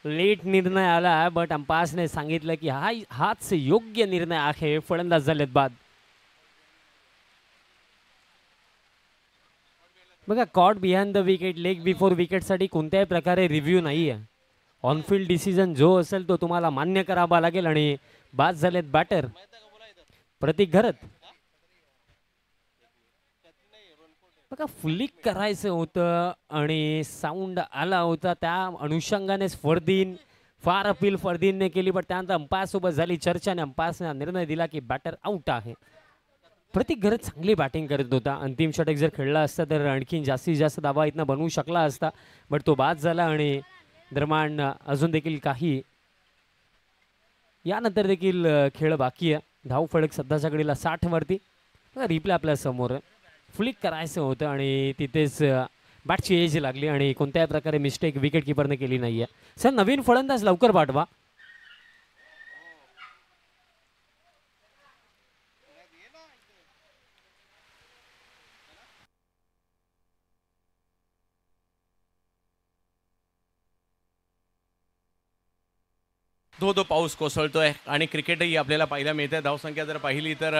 लेट निर्णय आला, बट अंपायर्सने सांगितलं की हाच योग्य निर्णय आहे. फलंदाज झालेत बाद. बघा, caught behind the wicket, leg before विकेटसाठी कोणत्याही प्रकारे रिव्ह्यू नाही आहे. ऑनफिल्ड डिसिजन जो असेल तो तुम्हाला मान्य करावा लागेल. आणि बाद झालेत बॅटर प्रतीक घरत. बघा, फ्लिक करायचं होतं आणि साऊंड आला होता, त्या अनुषंगानेच फरदीन फार अपील फरदीनने केली, पण त्यानंतर अंपायर सोबत झाली चर्चा आणि अंपायरने निर्णय दिला की बॅटर आउट आहे. प्रतीक घरत चांगली बॅटिंग करत होता. अंतिम षटक जर खेळला असता तर आणखीन जास्तीत जास्त धावा इथनं बनवू शकला असता, बट तो बाद झाला. आणि दरम्यान अजून देखील काही यानंतर देखील खेळ बाकी आहे. धाव फलक सध्याच्या घडीला 60 वरती. रिप्ले आपल्या समोर फ्लिक करायचं होतं आणि तिथेच बॅटची एज लागली आणि कोणत्याही प्रकारे मिस्टेक विकेट किपरने केली नाहीये. सर नवीन फलंदाज लवकर पाठवा. धो पाऊस कोसळतोय आणि क्रिकेटही आपल्याला पाहायला मिळते. धावसंख्या जर पाहिली तर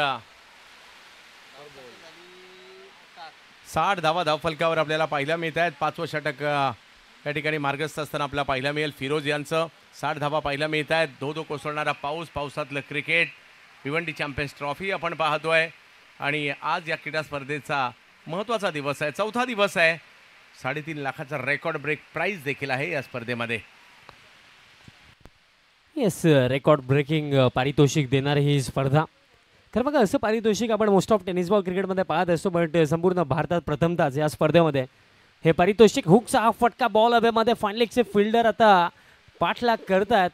60 धावा धावफलकावर आपल्याला पाहायला मिळत आहेत. 5वं षटक या ठिकाणी मार्गस्थ असताना आपल्याला पाहायला मिळेल. फिरोज यांचं 60 धावा पाहायला मिळत आहेत. धो कोसळणारा पाऊस, पावसातलं क्रिकेट, भिवंडी चॅम्पियन्स ट्रॉफी आपण पाहतोय. आणि आज या क्रीडा स्पर्धेचा महत्त्वाचा दिवस आहे, 4था दिवस आहे. 3.5 लाखाचा रेकॉर्ड ब्रेक प्राइज देखील आहे या स्पर्धेमध्ये. येस, रेकॉर्ड ब्रेकिंग पारितोषिक देणारी ही स्पर्धा. तर बघा असं पारितोषिक आपण मोस्ट ऑफ टेनिस बॉल क्रिकेटमध्ये पाहत असतो, बट संपूर्ण भारतात प्रथमताच या स्पर्धेमध्ये हे पारितोषिक. हुकचा हा फटका बॉल हवेमध्ये, फायनलिकचे फिल्डर आता पाठलाग करतात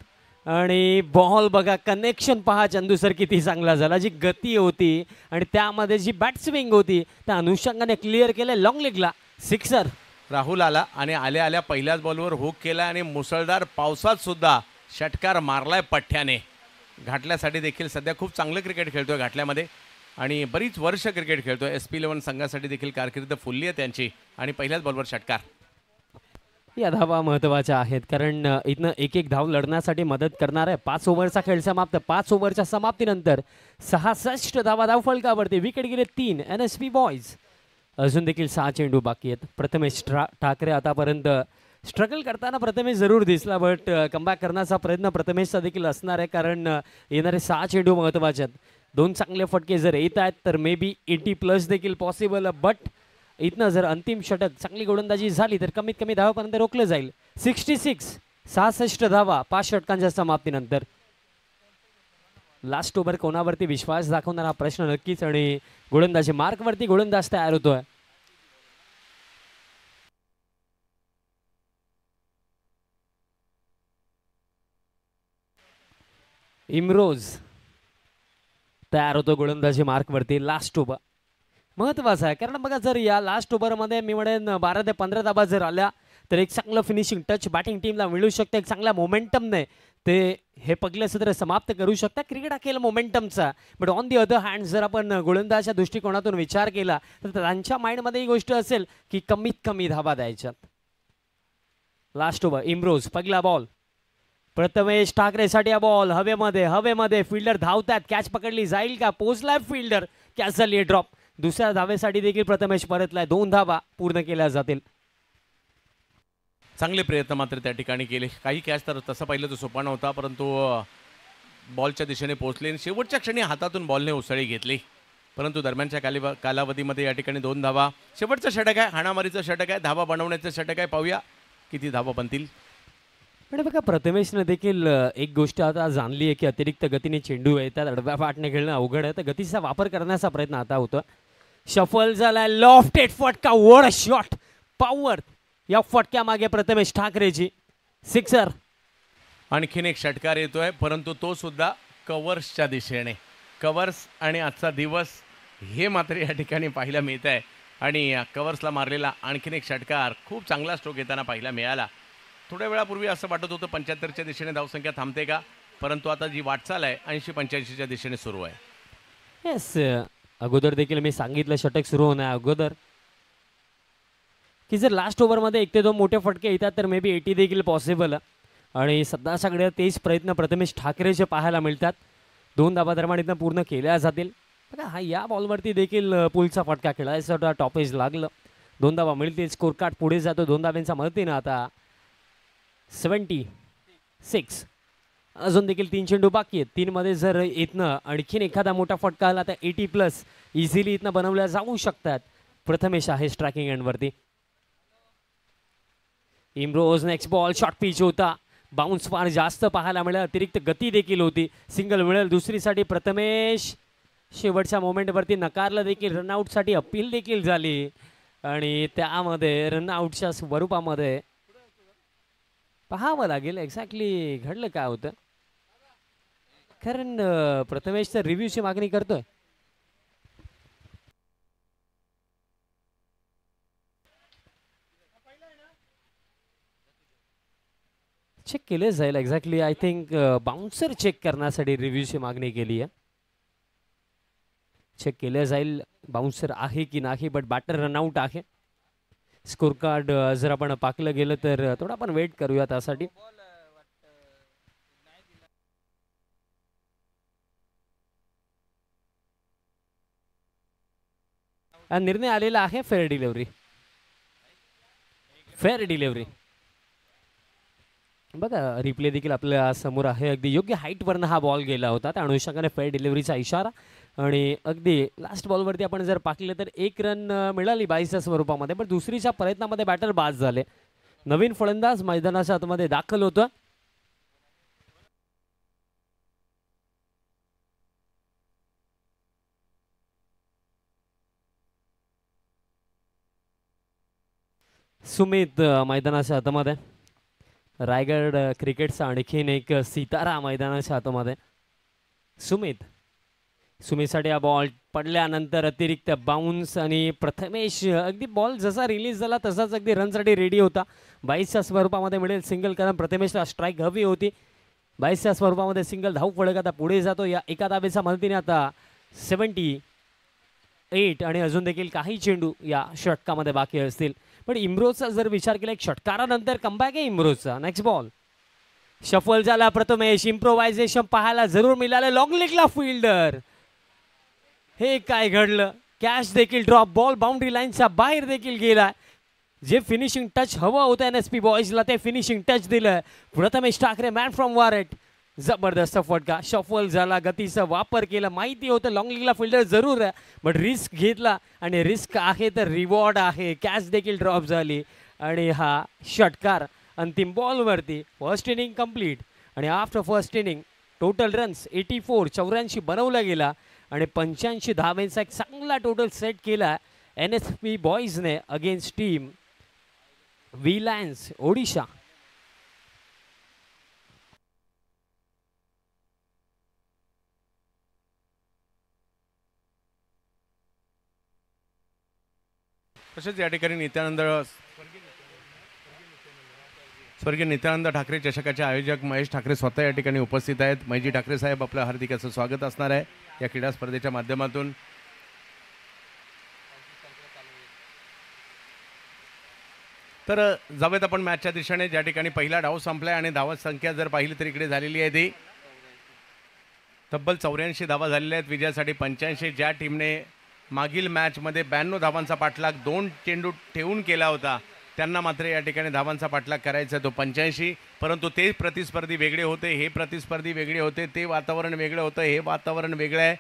आणि बॉल बघा, कनेक्शन पहा चंदू सर किती चांगला झाला. जी गती होती आणि त्यामध्ये जी बॅट स्विंग होती त्या अनुषंगाने क्लिअर केलं लॉंग लेगला. सिक्सर राहुल आला आणि आल्या आल्या पहिल्याच बॉलवर हुक केला आणि मुसळधार पावसात सुद्धा षटकार मारलाय पठ्ठ्याने. घाटल्यासाठी देखील सध्या खूप चांगलं क्रिकेट खेळतोय घाटल्यामध्ये आणि बरीच वर्ष क्रिकेट खेळतोय. SP11 संघासाठी देखील कारकीर्द फुलली आहे त्यांची आणि पहिल्याच बॉलवर षटकार. या धावा महत्त्वाच्या आहेत कारण इथनं एक धाव लढण्यासाठी मदत करणार आहे. 5 ओव्हरचा खेळ समाप्त. 5 ओव्हरच्या समाप्तीनंतर 66 धावा धावफलकावरती. विकेट गेले 3 NSP बॉयज. अजून देखील 6 चेंडू बाकी आहेत. प्रथमेश ठाकरे आतापर्यंत स्ट्रगल करताना प्रथमेश जरूर दिसला, बट कमबॅक करण्याचा प्रयत्न प्रथमेशचा देखील असणार आहे कारण येणारे 6 चेंडू महत्त्वाचे आहेत. 2 चांगले फटके जर येत आहेत तर मे बी 80+ देखील पॉसिबल, बट इथनं जर अंतिम षटक चांगली गोलंदाजी झाली तर कमीत कमी धावापर्यंत रोखलं जाईल. 66 धावा 5 षटकांच्या समाप्तीनंतर. लास्ट ओव्हर कोणावरती विश्वास दाखवणार हा प्रश्न नक्कीच. आणि गोलंदाजी मार्कवरती गोलंदाज तयार होतोय. इमरोज तयार होतो गोलंदाजी मार्कवरती. लास्ट ओव्हर महत्त्वाचा आहे कारण बघा जर या लास्ट ओव्हरमध्ये मी म्हणेन 12 ते 15 धावा जर आल्या तर एक चांगलं फिनिशिंग टच बॅटिंग टीमला मिळू शकते. एक चांगल्या मोमेंटमने ते हे पहिलं सत्र समाप्त करू शकता. क्रिकेट हा खेळ मोमेंटमचा, but on the other hand जर आपण गोलंदाजच्या दृष्टिकोनातून विचार केला तर त्यांच्या माइंडमध्ये ही गोष्ट असेल की कमीत कमी धावा द्यायच्यात. लास्ट ओव्हर इमरोज, पहिला बॉल. प्रथमेश ठाकरेसाठी हा बॉल हवेमध्ये फिल्डर धावतात. कॅच पकडली जाईल का? पोचलाय फिल्डर, कॅच झाली ड्रॉप. दुसऱ्या धावेसाठी देखील प्रथमेश परतलाय. 2 धावा पूर्ण केल्या जातील. चांगले प्रयत्न मात्र त्या ठिकाणी केले. काही कॅच तर तसं पाहिलं तर सोपा नव्हता, परंतु बॉलच्या दिशेने पोहोचले आणि शेवटच्या क्षणी हातातून बॉलने उसळी घेतली. परंतु दरम्यानच्या कालावधीमध्ये या ठिकाणी 2 धावा. शेवटचं षटक आहे, हाणामारीचं षटक आहे, धावा बनवण्याचं षटक आहे. पाहूया किती धावा बनतील. पण बघा प्रथमेशने देखील एक गोष्ट आता जाणली आहे की अतिरिक्त गतीने चेंडू आहे, त्यात अडव्या पाठने खेळणं अवघड आहे. तर गतीचा वापर करण्याचा प्रयत्न आता होतो. शफल झालाय, लॉफ्टेड फटका, वॉट अ शॉट, पॉवर. या फटक्यामागे प्रथमेश ठाकरेची सिक्सर. आणखीन एक षटकार येतोय, परंतु तो सुद्धा कव्हर्सच्या दिशेने. कव्हर्स आणि आजचा दिवस हे मात्र या ठिकाणी पाहायला मिळत आहे. आणि कव्हर्सला मारलेला आणखीन एक षटकार खूप चांगला स्ट्रोक येताना पाहायला मिळाला. थोड्या वेळापूर्वी असं वाटत होतं 75च्या दिशेने धावसंख्या थांबते का, परंतु आता जी वाटचाल आहे 80-85च्या दिशेने सुरू आहे. येस, अगोदर देखील मी सांगितलं षटक सुरू होण्या अगोदर की जर लास्ट ओव्हरमध्ये 1 ते 2 मोठे फटके येतात तर मे बी 80 देखील पॉसिबल. आणि सध्याच्याकडे तेच प्रयत्न प्रथमेश ठाकरेचे पाहायला मिळतात. 2 धावा दरम्यान इथं पूर्ण केल्या जातील. बघा हा या बॉलवरती देखील पुलचा फटका खेळायचा टॉपेज लागलं. 2 धावा मिळतील. स्कोर कार्ड पुढे जातो 2 धाव्यांच्या मदतीनं. आता 76. अजून देखील 3 चेंडू बाकी आहेत. 3 मध्ये जर इथनं आणखीन एखादा मोठा फटका आला तर 80+ इझिली इथनं बनवल्या जाऊ शकतात. प्रथमेश आहे स्ट्रायकिंग एंडवरती. Imroz next ball, short pitch होता. बाउन्स फार जास्त पाहायला मिळेल, अतिरिक्त गती देखील होती. सिंगल मिळेल दुसरीसाठी प्रथमेश. शेवटच्या मोमेंटवरती नकारलं देखील, रनआउटसाठी अपील देखील झाली आणि त्यामध्ये रनआउटच्या स्वरूपामध्ये पाहावं लागेल एक्झॅक्टली घडलं काय होतं, कारण प्रथमेश तर रिव्ह्यूची मागणी करतोय. चेक केलं जाईल exactly. I think bouncer check करण्यासाठी रिव्ह्यूची मागणी केली आहे. चेक केलं जाईल बाउन्सर आहे की नाही, बट बॅटर रनआउट आहे. स्कोर कार्ड जर आपण पाकलं गेलं तर थोडा आपण वेट करूया त्यासाठी. निर्णय आलेला आहे फेअर डिलिव्हरी. फेअर डिलिव्हरी बघा, रिप्ले देखील आपल्या समोर आहे. अगदी योग्य हाईटवरनं हा बॉल गेला होता, त्या अनुषंगाने फेअर डिलिव्हरीचा इशारा. आणि अगदी लास्ट बॉलवरती आपण जर पाहिलं तर 1 रन मिळाली 22च्या स्वरूपामध्ये, पण दुसरीच्या प्रयत्नामध्ये बॅटर बाद झाले. नवीन फलंदाज मैदानाच्या आतमध्ये दाखल होतं. सुमित मैदानाच्या आतमध्ये. रायगड क्रिकेटचा आणखीन एक सितारा मैदानाच्या आतमध्ये. सुमितसाठी हा बॉल पडल्यानंतर अतिरिक्त बाउन्स आणि प्रथमेश अगदी बॉल जसा रिलीज झाला तसाच अगदी रनसाठी रेडी होता. 22च्या स्वरूपामध्ये मिळेल सिंगल, कारण प्रथमेशला स्ट्राईक हवी होती. 22च्या स्वरूपामध्ये सिंगल. धाव फलक आता पुढे जातो या एका धावेच्या मदतीने. आता 78 आणि अजून देखील काही चेंडू या षटकामध्ये बाकी असतील. पण इम्रोजचा जर विचार केला, एक षटकारानंतर कमबॅक आहे इम्रोजचा. नेक्स्ट बॉल शफल झाला प्रथमेश. इम्प्रोव्हायझेशन पाहायला जरूर मिळालं. लॉंग लेगला फिल्डर. हे काय घडलं, कॅच देखील ड्रॉप. बॉल बाउंड्री लाईनच्या बाहेर देखील गेला. जे फिनिशिंग टच हवं होतं NSP बॉयजला ते फिनिशिंग टच दिलं प्रथमेश ठाकरे, मॅन फ्रॉम वारेट. जबरदस्त फटका. शफल झाला, गतीचा वापर केला. माहिती होतं लॉंग लेगला फिल्डर जरूर आहे, बट रिस्क घेतला आणि रिस्क आहे तर रिवॉर्ड आहे. कॅच देखील ड्रॉप झाली आणि हा षटकार अंतिम बॉलवरती. फर्स्ट इनिंग कंप्लीट आणि after first inning total runs 84 बनवला गेला आणि 85 धावेचा एक चांगला टोटल सेट केला NSP बॉयजने against team V lions Odisha. तसेच या ठिकाणी स्वर्गीय नित्यानंद ठाकरे चषकाचे आयोजक महेश ठाकरे स्वतः या ठिकाणी उपस्थित आहेत. महेशजी ठाकरे साहेब, आपलं हार्दिक असं स्वागत असणार आहे या क्रीडा स्पर्धेच्या माध्यमातून. तर जाऊयात आपण मॅचच्या दिशेने, ज्या ठिकाणी पहिला डाव संपलाय आणि धावत संख्या जर पाहिली तर इकडे झालेली आहे ती तब्बल 84 धावा झालेल्या आहेत विजयासाठी 85. ज्या टीमने मागील मॅचमध्ये 92 धावांचा पाठलाग 2 चेंडू ठेवून केला होता, त्यांना मात्र या ठिकाणी धावांचा पाठलाग करायचा तो 85. परंतु ते प्रतिस्पर्धी वेगळे होते, हे प्रतिस्पर्धी वेगळे होते, ते वातावरण वेगळं होतं, हे वातावरण वेगळं आहे.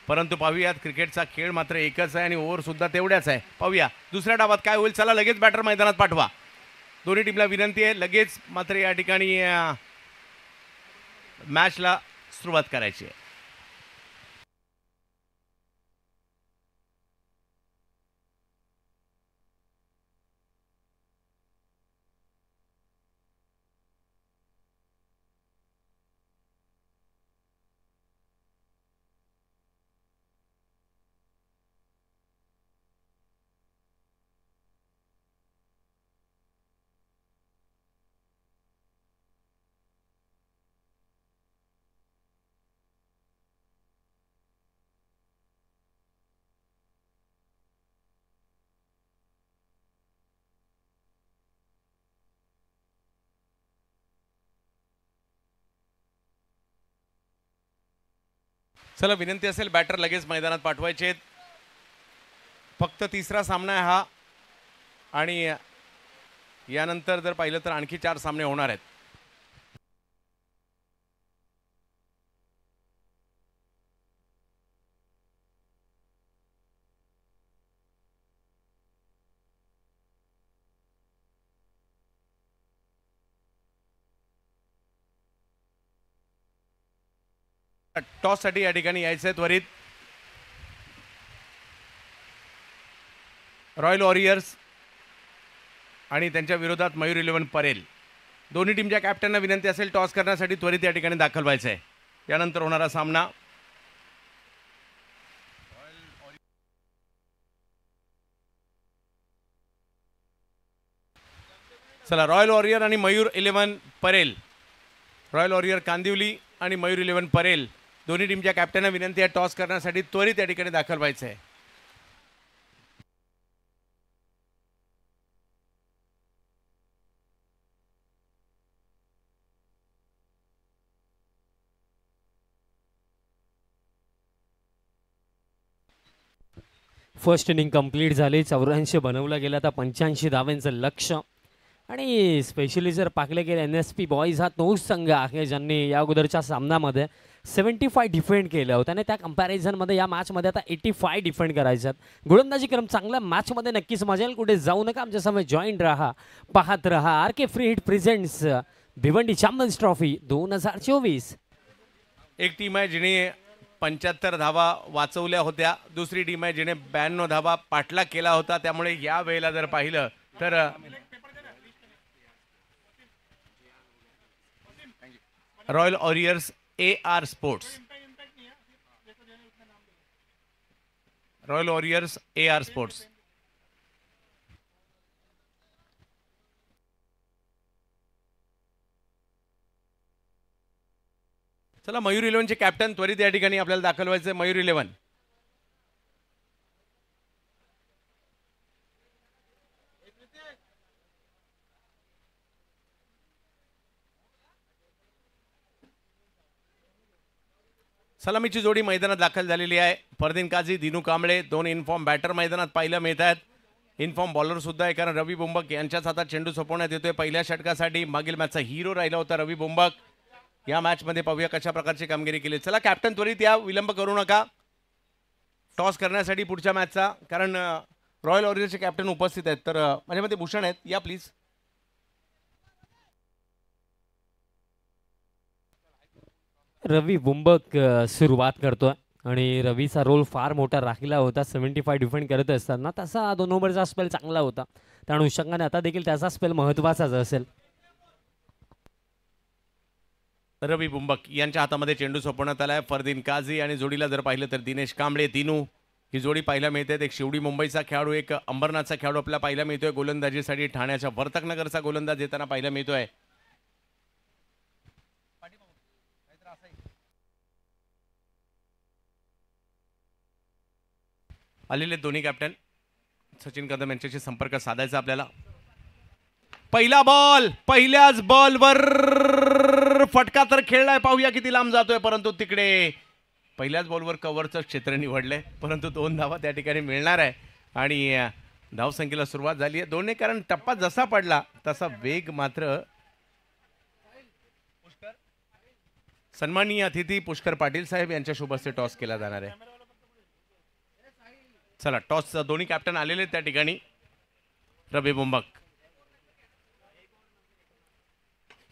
परंतु पाहूयात, क्रिकेटचा खेळ मात्र एकच आहे आणि ओव्हरसुद्धा तेवढ्याच आहे. पाहूया दुसऱ्या डावात काय होईल. चला लगेच बॅटर मैदानात पाठवा. दोन्ही टीमला विनंती आहे लगेच मात्र या ठिकाणी मॅचला सुरुवात करायची आहे. चला, विनंती असेल बॅटर लगेच मैदानात पाठवायचे. फक्त तिसरा सामना आहे हा आणि यानंतर जर पाहिलं तर आणखी 4 सामने होणार आहेत. टॉस साठी या ठिकाणी यायचंय त्वरित. रॉयल वॉरियर्स आणि त्यांच्या विरोधात मयूर 11 परेल. दोन्ही टीमच्या कॅप्टनना विनंती असेल टॉस करण्यासाठी त्वरित या ठिकाणी दाखल व्हायचं आहे. त्यानंतर होणारा सामना चला. रॉयल वॉरियर आणि मयूर 11 परेल. रॉयल वॉरियर कांदिवली आणि मयूर 11 परेल दोन्ही टीमच्या कॅप्टनना विनंती आहे टॉस करण्यासाठी त्वरित या ठिकाणी दाखल व्हायचं आहे. फर्स्ट इनिंग कंप्लीट झाली. 84 बनवलं गेलं. आता 85 धावांचं लक्ष. आणि स्पेशली जर पाकले गेले NSP बॉईज हा तोच संघ आहे ज्यांनी या अगोदरच्या सामन्यामध्ये 75 डिफेंड केलं होतं आणि त्या कंपॅरिझनमध्ये या मॅचमध्ये आता 85 डिफेंड करायच्यात. गोलंदाजी क्रम चांगल्या मॅचमध्ये नक्कीच मजा येईल. कुठे जाऊ नका, आमच्यासमोर जॉईंट राहा, पाहत राहा. RK free hit presents Bhiwandi champions trophy 2024. एक टीम आहे जिने 75 धावा वाचवल्या होत्या. दुसरी टीम आहे जिने 92 धावा पाठलाग केला होता. त्यामुळे या वेळेला जर पाहिलं तर royal warriors AR sports, royal warriors AR sports. चला, मयूर 11चे कॅप्टन त्वरित या ठिकाणी आपल्याला दाखल व्हायचं. मयूर 11. सलामीची जोडी मैदानात दाखल झालेली आहे. फरदीन काझी, दिनू कांबळे, दोन इनफॉर्म बॅटर मैदानात पाहायला मिळत आहेत. इनफॉर्म बॉलर सुद्धा आहे, कारण रवी बुंबक यांच्याच हातात चेंडू सोपवण्यात येतोय पहिल्या षटकासाठी. मागील मॅचचा हिरो राहिला होता रवी बुंबक. या मॅचमध्ये पाहूया कशा प्रकारची कामगिरी केली. चला कॅप्टन त्वरित या, विलंब करू नका टॉस करण्यासाठी पुढच्या मॅचचा, कारण रॉयल वॉरियर्सचे कॅप्टन उपस्थित आहेत. तर माझ्यामध्ये भूषण आहेत, या प्लीज. रवी बुंबक सुरुवात करतोय आणि रवीचा रोल फार मोठा राहिला होता 75 डिफेंड करत असताना. तसा 2 ओव्हरचा स्पेल चांगला होता, त्या अनुषंगाने आता देखील त्याचा स्पेल महत्त्वाचाच असेल. रवी बुंबक यांच्या हातामध्ये चेंडू सोपवण्यात आलाय. फरदीन काझी आणि जोडीला जर पाहिलं तर दिनेश कांबळे, दिनू ही जोडी पाहायला मिळते. एक शिवडी मुंबईचा खेळाडू, एक अंबरनाथचा खेळाडू आपल्याला पाहायला मिळतोय. गोलंदाजीसाठी ठाण्याच्या वर्तकनगरचा गोलंदाज येताना पाहायला मिळतोय. आलेले दोन्ही कॅप्टन. सचिन कदम यांच्याशी संपर्क साधायचा आपल्याला. पहिला बॉल, पहिल्याच बॉलवर फटका तर खेळलाय, पाहूया किती लांब जातोय. परंतु तिकडे पहिल्याच बॉलवर कव्हरचं क्षेत्र निवडलंय, परंतु 2 धावा त्या ठिकाणी मिळणार आहे. आणि धावसंख्येला सुरुवात झाली आहे. दोन्ही, कारण टप्पा जसा पडला तसा वेग मात्र. सन्माननीय अतिथी पुष्कर पाटील साहेब यांच्या शुभ हस्ते टॉस केला जाणार आहे. चला, टॉस दोन्ही कॅप्टन आलेले त्या ठिकाणी. रवी बुंबक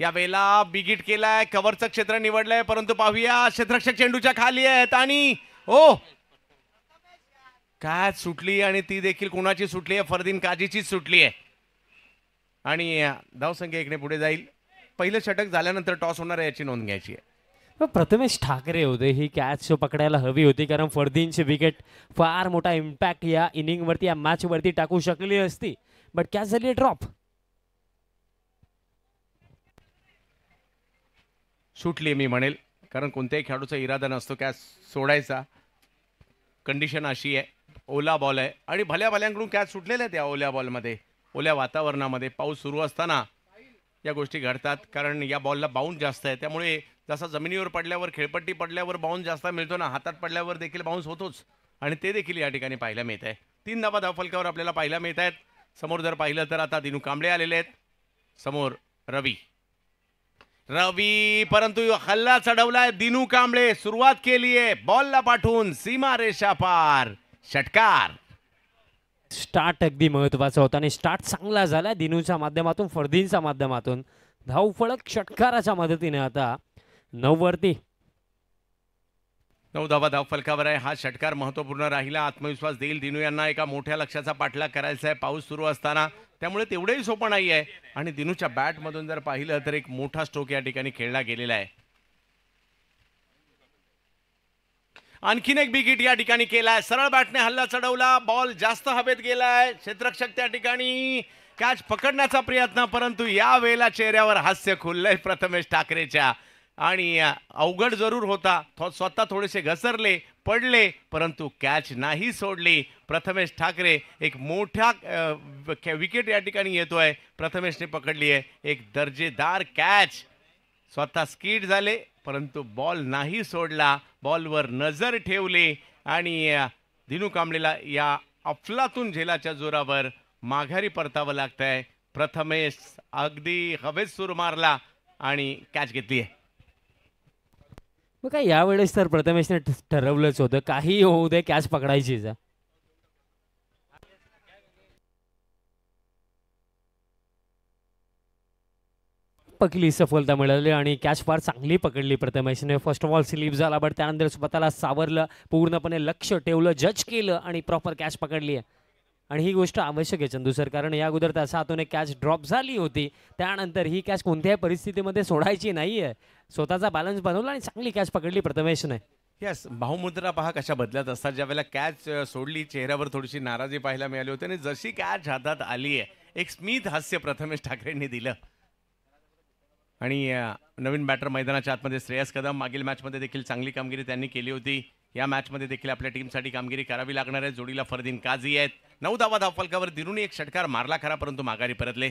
या वेळेला बिगिट केलाय, कव्हरचं क्षेत्र निवडलंय, परंतु पाहूया क्षेत्ररक्षक चेंडूच्या खाली आहेत आणि कॅच सुटली आणि ती देखील कोणाची सुटली आहे? फरदीन काझीचीच सुटली आहे. आणि धावसंख्या 1ने पुढे जाईल. पहिलं षटक झाल्यानंतर टॉस होणार आहे याची नोंद घ्यायची आहे. प्रथमेश ठाकरे होते, ही कॅच पकडायला हवी होती, कारण फरदीनची विकेट फार मोठा इम्पॅक्ट या इनिंगवरती, या मॅचवरती टाकू शकली असती, बट कॅच झाली ड्रॉप. सुटली मी म्हणेल, कारण कोणत्याही खेळाडूचा इरादा नसतो कॅच सोडायचा. कंडिशन अशी आहे, ओला बॉल आहे आणि भल्या भल्यांकडून कॅच सुटलेल्या आहेत. या ओल्या बॉलमध्ये, ओल्या वातावरणामध्ये, पाऊस सुरू असताना या गोष्टी घडतात, कारण या बॉलला बाउन्स जास्त आहे. त्यामुळे जसा जमिनीवर पडल्यावर, खेळपट्टी पडल्यावर बाउन्स जास्त मिळतो ना, हातात पडल्यावर देखील बाउन्स होतोच, आणि ते देखील या ठिकाणी पाहायला मिळत आहे. 3 धावा धावफलकावर आपल्याला पाहायला मिळत आहेत. समोर जर पाहिलं तर आता दिनू कांबळे आलेले आहेत, समोर रवी, परंतु हल्ला चढवलाय दिनू कांबळे. सुरुवात केली आहे बॉलला पाठवून सीमा रेषा पार, षटकार. स्टार्ट अगदी महत्वाचा होता आणि स्टार्ट चांगला झाला दिनूच्या माध्यमातून, फरदीनच्या माध्यमातून. धावफलक षटकाराच्या मदतीने आता 9 वरती. 9 धावा धावफलकावर आहे. हा षटकार महत्त्वपूर्ण राहिला. आत्मविश्वास देईल दिनू यांना. एका मोठ्या लक्ष्याचा पाठलाग करायचा आहे पाऊस सुरू असताना, त्यामुळे तेवढंही सोपं नाही आहे. आणि दिनूच्या बॅटमधून जर पाहिलं तर एक मोठा स्ट्रोक या ठिकाणी खेळला गेलेला आहे. आणखीन एक बिग हिट या ठिकाणी केलाय. सरळ बॅटने हल्ला चढवला, बॉल जास्त हवेत गेलाय. क्षेत्ररक्षक त्या ठिकाणी कॅच पकडण्याचा प्रयत्न, परंतु या वेळेला चेहऱ्यावर हास्य खुललंय प्रथमेश ठाकरेच्या. आणि अवघड जरूर होता, स्वतः थोडेसे घसरले, पडले, परंतु कॅच नाही सोडली. प्रथमेश ठाकरे एक मोठ्या विकेट या ठिकाणी येतोय. प्रथमेशने पकडली आहे एक दर्जेदार कॅच. स्वतः स्किड झाले, परंतु बॉल नाही सोडला, बॉलवर नजर ठेवली. आणि दिनू कांबळेला या अफलातून झेलाच्या जोरावर माघारी परतावं लागतंय. प्रथमेश अगदी हवेत सूर मारला आणि कॅच घेतली आहे. मग काय यावेळेस तर प्रथमेशने ठरवलंच होतं, काही होऊ दे कॅच पकडायचीच आहे. पकली सफलता मिळाली आणि कॅच फार चांगली पकडली प्रथमेशने. फर्स्ट ऑफ ऑल स्लिप झाला, बट त्यानंतर स्वतःला सावरलं, पूर्णपणे लक्ष ठेवलं, जज केलं आणि प्रॉपर कॅच पकडली आहे. आणि ही गोष्ट आवश्यक आहे चंदू सर, कारण या अगोदर त्याच्या हातून एक कॅच ड्रॉप झाली होती. त्यानंतर ही कॅच कोणत्याही परिस्थितीमध्ये सोडायची नाही आहे. स्वतःचा बॅलन्स बनवला आणि चांगली कॅच पकडली प्रथमेशने. यस, भावमुद्रा पहा कशा बदलत असतात. ज्या वेळेला कॅच सोडली, चेहऱ्यावर थोडीशी नाराजी पाहायला मिळाली होती. आणि जशी कॅच हातात आली आहे, एक स्मित हास्य प्रथमेश ठाकरेंनी दिलं. आणि नवीन बॅटर मैदानाच्या आतमध्ये श्रेयस कदम. मागील मॅचमध्ये देखील चांगली कामगिरी त्यांनी केली होती. या मॅचमध्ये देखील आपल्या टीमसाठी कामगिरी करावी लागणार आहे. जोडीला फरदीन काझी आहेत. 9 धावा धावफलकावर. दिनूने एक षटकार मारला खरा, परंतु माघारी परतले.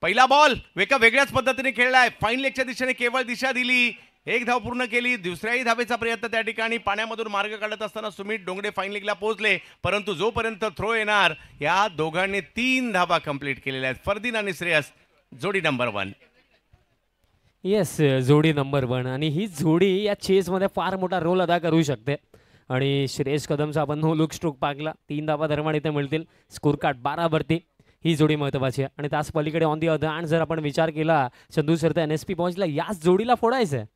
पहिला बॉल एका वेगळ्याच पद्धतीने खेळलाय. फाईन लेगच्या दिशेने केवळ दिशा दिली, एक धाव पूर्ण केली. दुसऱ्याही धावेचा प्रयत्न त्या ठिकाणी पाण्यामधून मार्ग काढत असताना सुमित डोंगडे फाईन लेगला पोहोचले, परंतु जोपर्यंत थ्रो येणार या दोघांनी 3 धावा कंप्लीट केलेल्या आहेत. फरदीन आणि श्रेयस जोडी नंबर 1. येस, जोडी नंबर 1. आणि ही जोडी या चेसमध्ये फार मोठा रोल अदा करू शकते. आणि श्रेयस कदमचा आपण नो लुक स्ट्रोक पाकला, 3 धावा दरम्यान इथे मिळतील. स्कोर कार्ड 12 वरती. ही जोडी महत्त्वाची आहे. आणि त्याच पलीकडे ऑन दी अदर हँड जर आपण विचार केला चंदू सर, तर NSP पॉइंटला याच जोडीला फोडायचं आहे.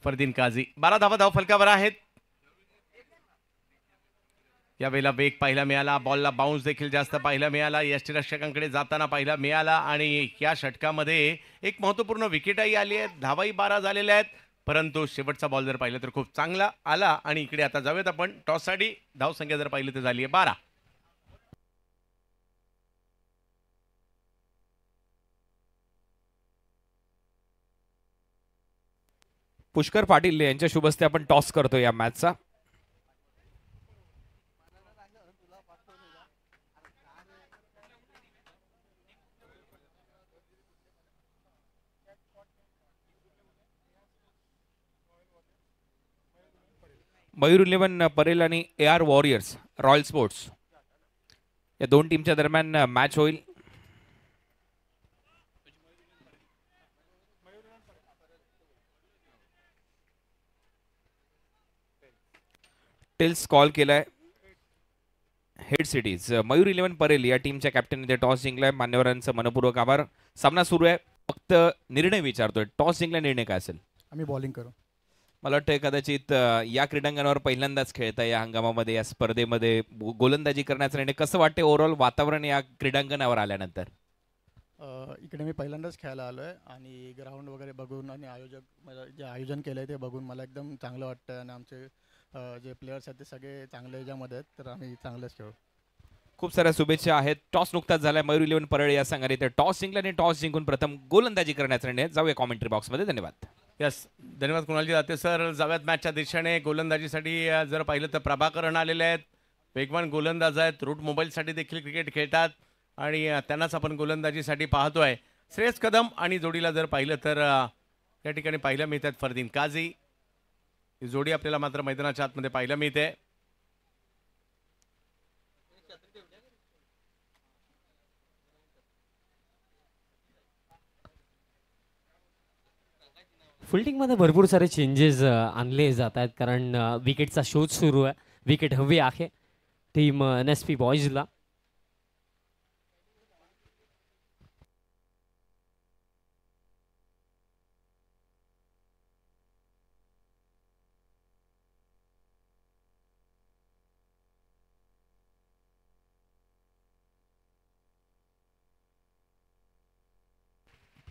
फरदीन काझी 12 धावा धावफलकावर आहेत. यावेळेला वेग पाहायला मिळाला, बॉलला बाउन्स देखील जास्त पाहायला मिळाला, यष्टीरक्षकांकडे जाताना पाहायला मिळाला. आणि या षटकामध्ये एक महत्त्वपूर्ण विकेटही आली आहे, धावाही 12 झालेल्या आहेत. परंतु शेवटचा बॉल जर पाहिलं तर खूप चांगला आला. आणि इकडे आता जाऊयात आपण टॉससाठी. धावसंख्या जर पाहिली तर झाली आहे 12. पुष्कर पाटील यांच्या शुभ हस्ते आपण टॉस करतो या मॅचचा. मयूर 11 परेल आणि AR वॉरियर्स रॉयल स्पोर्ट्स या दोन टीमच्या दरम्यान मॅच होईल. टेल्स कॉल केलाय हेड सिटीज. मयूर 11 परेल या टीमच्या कॅप्टनने टॉस जिंकलाय. मान्यवरांचं मनपूर्वक आभार. सामना सुरू आहे. फक्त निर्णय विचारतोय, टॉस जिंकला निर्णय काय असेल? आम्ही बॉलिंग करू. मला वाटतं कदाचित या क्रीडांगणावर पहिल्यांदाच खेळता या हंगामामध्ये, या स्पर्धेमध्ये गोलंदाजी करण्याचा निर्णय कसं वाटते ओव्हरऑल वातावरण या क्रीडांगणावर आल्यानंतर? इकडे मी पहिल्यांदाच खेळायला आलो आहे आणि ग्राउंड वगैरे बघून आणि जे आयोजन केलं आहे ते बघून मला एकदम चांगलं वाटतं. आणि आमचे जे प्लेयर्स आहेत ते सगळे चांगले याच्यामध्ये आहेत, तर आम्ही चांगलंच खेळू. खूप साऱ्या शुभेच्छा आहेत. टॉस नुकताच झालाय. मयूर 11 परळ या संघाने ते टॉस जिंकला आणि टॉस जिंकून प्रथम गोलंदाजी करण्याचा निर्णय. जाऊया कॉमेंट्री बॉक्समध्ये. धन्यवाद. यस, धन्यवाद कुणालजी दाते सर. जाव्यात मॅचच्या दिशेने गोलंदाजीसाठी जर पाहिलं तर प्रभाकरण आलेले आहेत, वेगवान गोलंदाज आहेत. रूट मोबाईलसाठी देखील क्रिकेट खेळतात आणि त्यांनाच आपण गोलंदाजीसाठी पाहतोय. श्रेयस कदम आणि जोडीला जर पाहिलं तर या ठिकाणी पाहायला मिळतात फरदीन काझी. ही जोडी आपल्याला मात्र मैदानाच्या आतमध्ये पाहायला मिळते. फिल्डिंगमध्ये भरपूर सारे चेंजेस आणले जात आहेत, कारण विकेटचा शोध सुरू आहे. विकेट हवी आहे टीम NSP बॉईजला.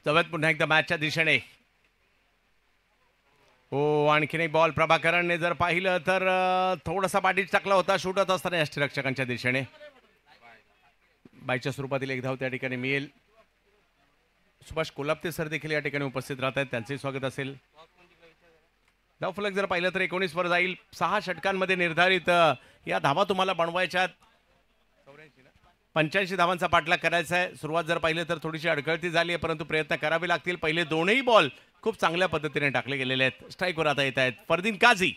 जाऊयात पुन्हा एकदा मॅचच्या दिशेने. हो, आणखीन एक बॉल प्रभाकरनने जर पाहिलं तर थोडासा पाठीच टाकला होता शूट होत असताना यष्टीरक्षकांच्या दिशेने. बायच्या स्वरूपातील एक धाव त्या ठिकाणी मिळेल. सुभाष कोल्हापते सर देखील या ठिकाणी उपस्थित राहत आहेत, त्यांचंही स्वागत असेल. धावफलक जर पाहिलं तर 19 वर जाईल. 6 षटकांमध्ये निर्धारित या धावा तुम्हाला बनवायच्यात. 85 धावांचा पाठलाग करायचा आहे. सुरुवात जर पाहिलं तर थोडीशी अडकळती झाली आहे, परंतु प्रयत्न करावे लागतील. पहिले दोनही बॉल खूप चांगल्या पद्धतीने टाकले गेलेले आहेत. स्ट्राईकवर आता येत आहेत फरदीन काझी.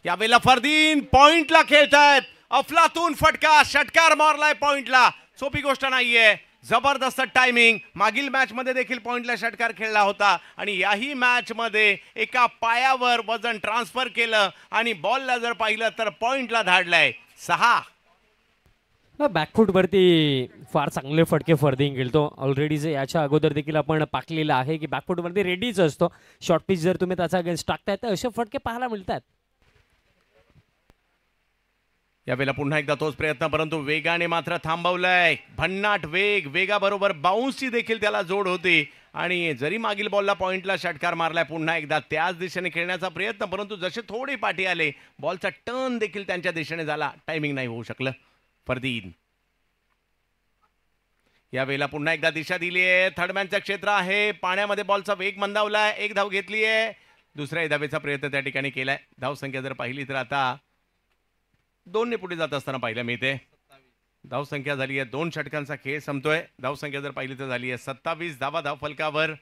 यावेळेला फरदीन पॉइंटला खेळतायत. अफलातून फटका, षटकार मारलाय पॉइंटला. सोपी गोष्ट नाहीये. जबरदस्त टायमिंग. मागील मॅच मध्ये देखील पॉइंटला षटकार खेळला होता आणि याही मॅच मध्ये एका पायावर वजन ट्रान्सफर केलं आणि बॉलला जर पाहिलं तर पॉइंटला धाडलाय. 6. बॅकफूटवरती फार चांगले फटके फरदीन खेळतो. ऑलरेडी जे याच्या अगोदर देखील आपण पाकलेलं आहे की बॅकफूटवरती रेडीच असतो. शॉर्ट पिच जर तुम्ही त्याचा अगेन्स्ट टाकताय तर असे फटके पाहायला मिळतात. यावेळेला पुन्हा एकदा तोच प्रयत्न, परंतु वेगाने मात्र थांबवलाय. भन्नाट वेग, वेगाबरोबर बाउन्सची देखील त्याला जोड होती आणि जरी मागील बॉलला पॉइंटला षटकार मारलाय, पुन्हा एकदा त्याच दिशेने खेळण्याचा प्रयत्न, परंतु जसे थोडी पाठी आले बॉलचा टर्न देखील त्यांच्या दिशेने झाला. टायमिंग नाही होऊ शकलं. फरदीन यावेळेला पुन्हा एकदा दिशा दिली आहे. थर्डमॅनचं क्षेत्र आहे. पाण्यामध्ये बॉलचा वेग मंदावलाय. एक धाव घेतली आहे. दुसऱ्या धावेचा प्रयत्न त्या ठिकाणी केलाय. धावसंख्या जर पाहिली तर आता 2 ने पुढे जात असताना पाहिलं मिळते. धावसंख्या झाली आहे 2 षटकांचा खेळ संपतोय. धावसंख्या जर पाहिली तर झाली आहे 27 धावा धावफलकावर.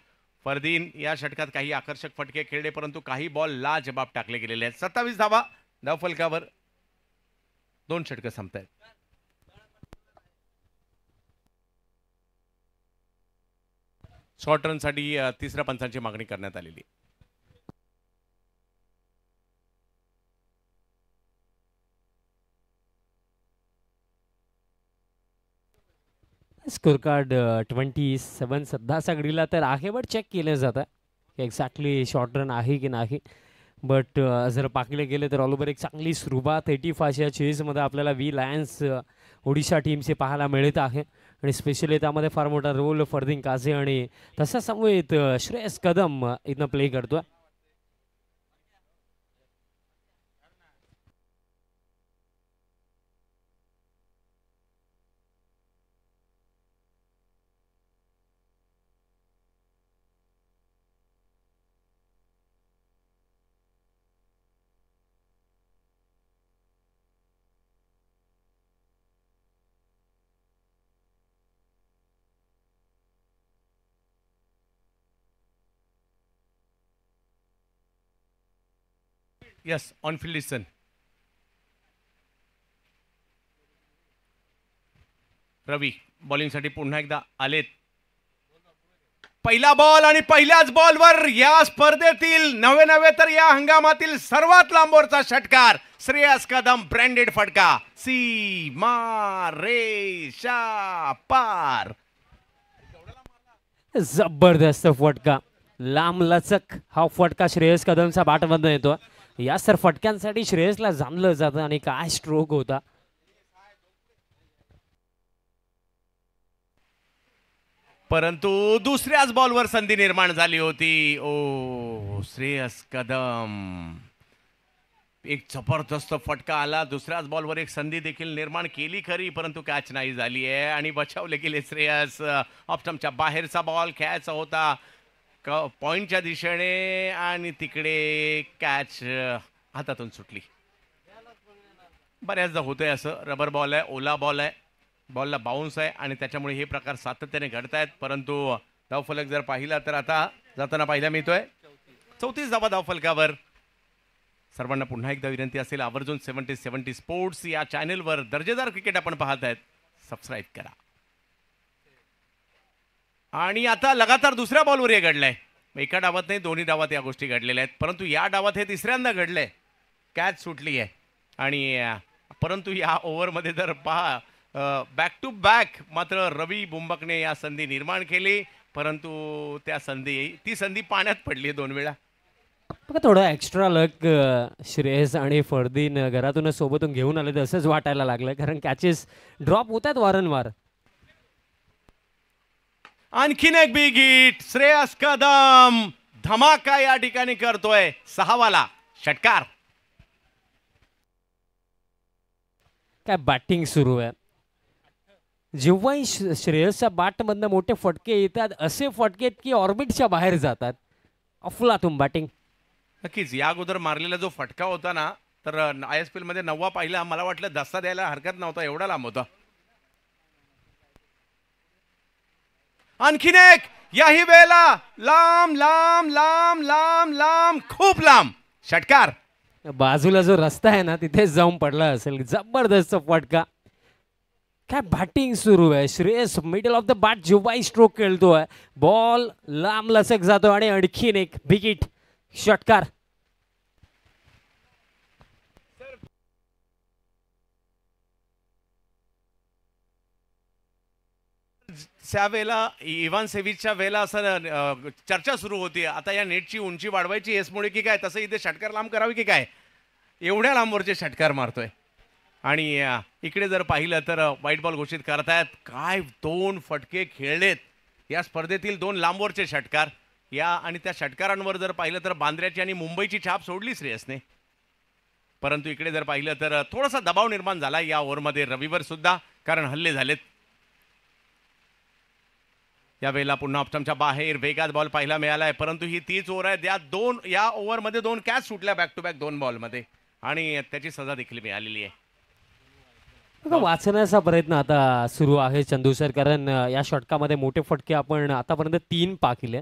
फरदीन या षटकात काही आकर्षक फटके खेळले, परंतु काही बॉल लाजबाब टाकले गेलेले आहेत. 27 धावा धावफलकावर. 2 षटकं संपत आहेत. शॉर्ट रनसाठी तिसऱ्या पंचांची मागणी करण्यात आलेली. स्कोर कार्ड 27 सध्याच्या घडीला तर आहे, बट चेक केलं जातं की एक्झॅक्टली शॉर्ट रन आहे की नाही. बट जर पाकले गेले तर ऑल ओव्हर एक चांगली सुरुवात 85 या चेजमध्ये आपल्याला व्ही लायन्स ओडिशा टीमचे पाहायला मिळत आहे आणि स्पेशली त्यामध्ये फार मोठा रोल फरदीन काझी आणि तसा समवेत श्रेयस कदम इथनं प्ले करतोय. यस, ऑन फील्ड लिसन. रवी बॉलिंगसाठी पुन्हा एकदा आलेत. पहिला बॉल आणि पहिल्याच बॉलवर या स्पर्धेतील नवे तर या हंगामातील सर्वात लांबवरचा षटकार. श्रेयस कदम ब्रँडेड फटका. सीमा रेषा पार. जबरदस्त फटका, लांब लचक हा फटका श्रेयस कदमचा बॅटमधून येतो. या सर फटक्यांसाठी श्रेयसला जाणलं जातं आणि काय स्ट्रोक होता. परंतु दुसऱ्याच बॉलवर संधी निर्माण झाली होती. ओ, श्रेयस कदम एक जबरदस्त फटका आला. दुसऱ्याच बॉलवर एक संधी देखील निर्माण केली खरी, परंतु कॅच नाही झाली आहे आणि बचावले गेले श्रेयस. ऑफस्टंपच्या बाहेरचा बॉल खेळायचा होता पॉइंटच्या दिशेने आणि तिकडे कॅच हातातून सुटली. बऱ्याचदा होतंय असं. रबर बॉल आहे, ओला बॉल आहे, बॉलला बाउन्स आहे आणि त्याच्यामुळे हे प्रकार सातत्याने घडतायत. परंतु धावफलक जर पाहिला तर आता जाताना पाहायला मिळतोय 34 धावा धावफलकावर. सर्वांना पुन्हा एकदा विनंती असेल, आवर्जून 70 स्पोर्ट्स या चॅनलवर दर्जेदार क्रिकेट आपण पाहत आहेत, सबस्क्राईब करा. आणि आता लगातार दुसऱ्या बॉलवर हे घडलंय. एका डावात नाही, दोन्ही डावात या गोष्टी घडलेल्या आहेत, परंतु या डावात हे तिसऱ्यांदा घडलंय. कॅच सुटली आहे आणि परंतु या ओव्हरमध्ये जर पहा बॅक टू बॅक मात्र रवी बुंबकने या संधी निर्माण केली, परंतु ती संधी पाण्यात पडली 2 वेळा. बघा थोडं एक्स्ट्रा लक श्रेयस आणि फरदीन घरातूनच सोबतून घेऊन आले असंच वाटायला लागलं, कारण कॅचेस ड्रॉप होत आहेत वारंवार. आणखीन एक बिग हिट, श्रेयस कदम धमाका या ठिकाणी करतोय, 6वाला षटकार. काय बॅटिंग सुरू आहे. जेव्हाही श्रेयसच्या बॅटमधनं मोठे फटके येतात, असे फटके की ऑर्बिटच्या बाहेर जातात. अफलातून बॅटिंग. नक्कीच या अगोदर मारलेला जो फटका होता ना, तर ISPL मध्ये 9वा पाहिला, मला वाटलं दस्ता द्यायला हरकत नव्हता, एवढा लांब होता. आणखीन एक, याही वेळेला लांब लांब लांब लांब लांब खूप लांब षटकार. बाजूला जो रस्ता आहे ना, तिथे जाऊन पडला असेल. जबरदस्त फटका. काय बॅटिंग सुरू आहे. Shreyas middle of the bat जेव्हाही स्ट्रोक खेळतोय, बॉल लांब लचक जातो आणि आणखीन एक बिग हिट षटकार. त्यावेळेला इव्हान सेव्हिचच्या वेळेला असं चर्चा सुरू होती, आता या नेटची उंची वाढवायची एसमुळे की काय, तसं इथे षटकार लांब करावी की काय, एवढ्या लांबवरचे षटकार मारतोय. आणि इकडे जर पाहिलं तर व्हाईट बॉल घोषित करतायत. काय 2 फटके खेळलेत या स्पर्धेतील, 2 लांबवरचे षटकार. या आणि त्या षटकारांवर जर पाहिलं तर बांद्र्याची आणि मुंबईची छाप सोडली श्रेयसने. परंतु इकडे जर पाहिलं तर थोडासा दबाव निर्माण झाला या ओव्हरमध्ये रविवर सुद्धा, कारण हल्ले झालेत. यावेळेला पुन्हा ऑप्शनच्या बाहेर वेगात बॉल पाहायला मिळालाय, परंतु ही तीच ओव्हर आहे. या ओव्हरमध्ये 2 कॅच सुटल्या बॅक टू बॅक 2 बॉलमध्ये, आणि त्याची सजा देखील मिळालेली आहे. वाचण्याचा प्रयत्न आता सुरू आहे चंदू सर, कारण या षटकामध्ये मोठे फटके आपण आतापर्यंत 3 पाहिले.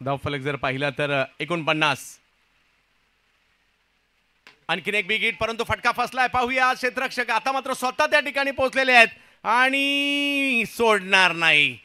धावफलक जर पाहिला तर 49. आणखीन एक बिग हिट, परंतु फटका फसलाय. पाहूया क्षेत्ररक्षक आता मात्र स्वतः त्या ठिकाणी पोहोचलेले आहेत आणि सोडणार नाही.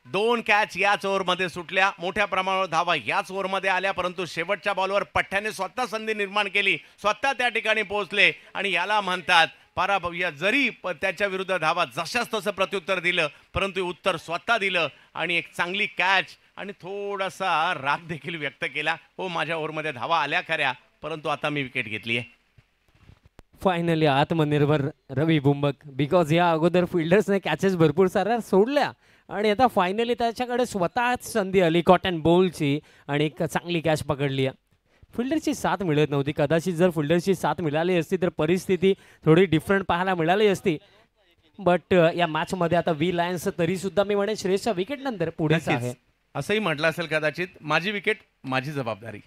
2 कॅच याच ओव्हरमध्ये सुटल्या, मोठ्या प्रमाणावर धावा याच ओव्हरमध्ये आल्या, परंतु शेवटच्या बॉलवर पठ्ठ्याने स्वतः संधी निर्माण केली, स्वतः त्या ठिकाणी पोहोचले, आणि याला म्हणतात पराभव. जरी त्याच्या विरुद्ध धावा जशाच तसं प्रत्युत्तर दिलं, परंतु उत्तर स्वतः दिलं आणि एक चांगली कॅच आणि थोडासा राग देखील व्यक्त केला. हो, माझ्या ओव्हरमध्ये धावा आल्या खऱ्या, परंतु आता मी विकेट घेतली आहे. फायनली आत्मनिर्भर रवी बुंबक, बिकॉज या अगोदर फिल्डर्सने कॅचेस भरपूर साऱ्या सोडल्या आणि आता फायनली त्याच्याकडे स्वतःच संधी आली कॉटन बॉलची आणि एक चांगली कॅच पकडली आहे. फिल्डरची साथ मिळत नव्हती. कदाचित जर फिल्डरची साथ मिळाली असती तर परिस्थिती थोडी डिफरंट पाहायला मिळाली असती. बट या मॅचमध्ये आता वी लायन्स तरी सुद्धा मी म्हणेन श्रेयसच्या विकेट नंतर पुढेच आहे. असंही म्हटलं असेल कदाचित, माझी विकेट माझी जबाबदारी.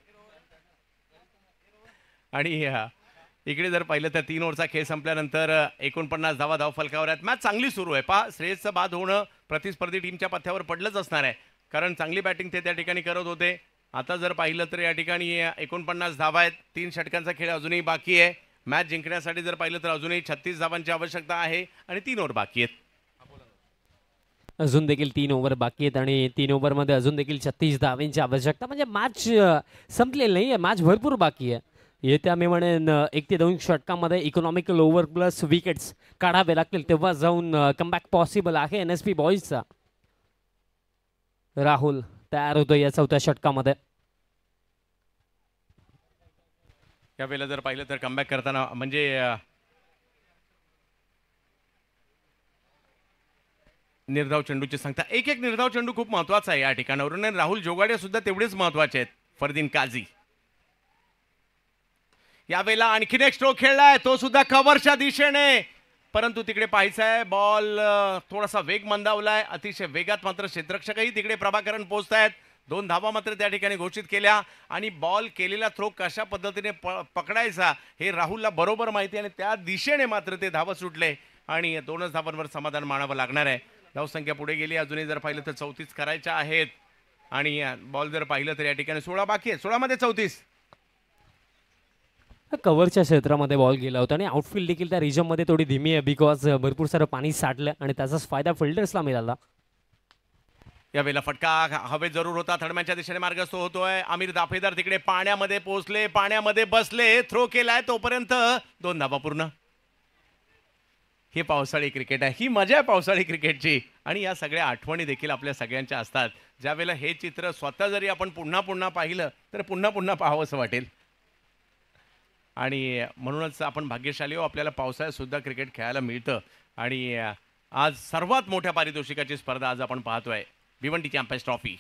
आणि इकडे जर पाहिलं तर 3 ओव्हरचा खेळ संपल्यानंतर 49 धावा धावफलकावर आहेत. मॅच चांगली सुरू आहे. पहा, श्रेयसचं बाद होणं प्रतिस्पर्धी टीमच्या पथ्यावर पडलंच असणार आहे, कारण चांगली बॅटिंग ते त्या ठिकाणी करत होते. आता जर पाहिलं तर या ठिकाणी 49 धावा आहेत. 3 षटकांचा खेळ अजूनही बाकी आहे. मॅच जिंकण्यासाठी जर पाहिलं तर अजूनही 36 धावांची आवश्यकता आहे आणि 3 ओव्हर बाकी आहेत. अजून देखील 3 ओव्हर बाकी आहेत आणि 3 ओव्हरमध्ये अजून देखील 36 धावांची आवश्यकता. म्हणजे मॅच संपलेली नाही आहे, मॅच भरपूर बाकी आहे. येत्या मी म्हणेन 1 ते 2 षटकामध्ये इकॉनॉमिकल ओव्हर प्लस विकेट्स काढावे लागतील, तेव्हा जाऊन कमबॅक पॉसिबल आहे NSP बॉईजचा. राहुल तयार होतो या 4थ्या षटकामध्ये. यावेळेला जर पाहिलं तर कमबॅक करताना म्हणजे निर्धाव चेंडूची संख्या, एक निर्धाव चेंडू खूप महत्वाचा आहे या ठिकाणावरून. राहुल जोगाडे सुद्धा तेवढेच महत्वाचे आहेत. फरदीन काझी यावेळेला आणखीन एक स्ट्रोक खेळलाय, तो सुद्धा कव्हरच्या दिशेने, परंतु तिकडे पाहायचा आहे बॉल थोडासा वेग मंदावलाय. अतिशय वेगात मात्र क्षेत्ररक्षकही तिकडे प्रभाकरन पोहोचतायत. 2 धावा मात्र त्या ठिकाणी घोषित केल्या आणि बॉल केलेला थ्रो कशा पद्धतीने पकडायचा हे राहुलला बरोबर माहिती आहे आणि त्या दिशेने मात्र ते धावा सुटले आणि 2च धावांवर समाधान मानावं लागणार आहे. धावसंख्या पुढे गेली. अजूनही जर पाहिलं तर 34 करायच्या आहेत आणि बॉल जर पाहिलं तर या ठिकाणी 16 बाकी आहे. 16 मध्ये 34. कव्हरच्या क्षेत्रामध्ये बॉल गेला होता आणि आउटफील्ड देखील त्या रिजनमध्ये थोडी धीमी आहे, बिकॉज भरपूर सारं पाणी साठलं आणि त्याचाच फायदा फिल्डर्सला मिळाला. यावेळेला फटका हवे जरूर होता. थडम्याच्या दिशेने मार्गस्थ होतोय. आमिर दाफेदार तिकडे पाण्यामध्ये पोहोचले, पाण्यामध्ये बसले, थ्रो केलाय, तोपर्यंत 2 धावा पूर्ण. हे पावसाळी क्रिकेट आहे, ही मजा आहे पावसाळी क्रिकेटची आणि या सगळ्या आठवणी देखील आपल्या सगळ्यांच्या असतात. ज्यावेळेला हे चित्र स्वतः जरी आपण पुन्हा पुन्हा पाहिलं तर पुन्हा पुन्हा पाहावंसं वाटेल आणि म्हणूनच आपण भाग्यशाली हो, आपल्याला पावसाळ्यात सुद्धा क्रिकेट खेळायला मिळतं. आणि आज सर्वात मोठ्या पारितोषिकाची स्पर्धा आज आपण पाहतोय भिवंडी चॅम्पियन्स ट्रॉफी.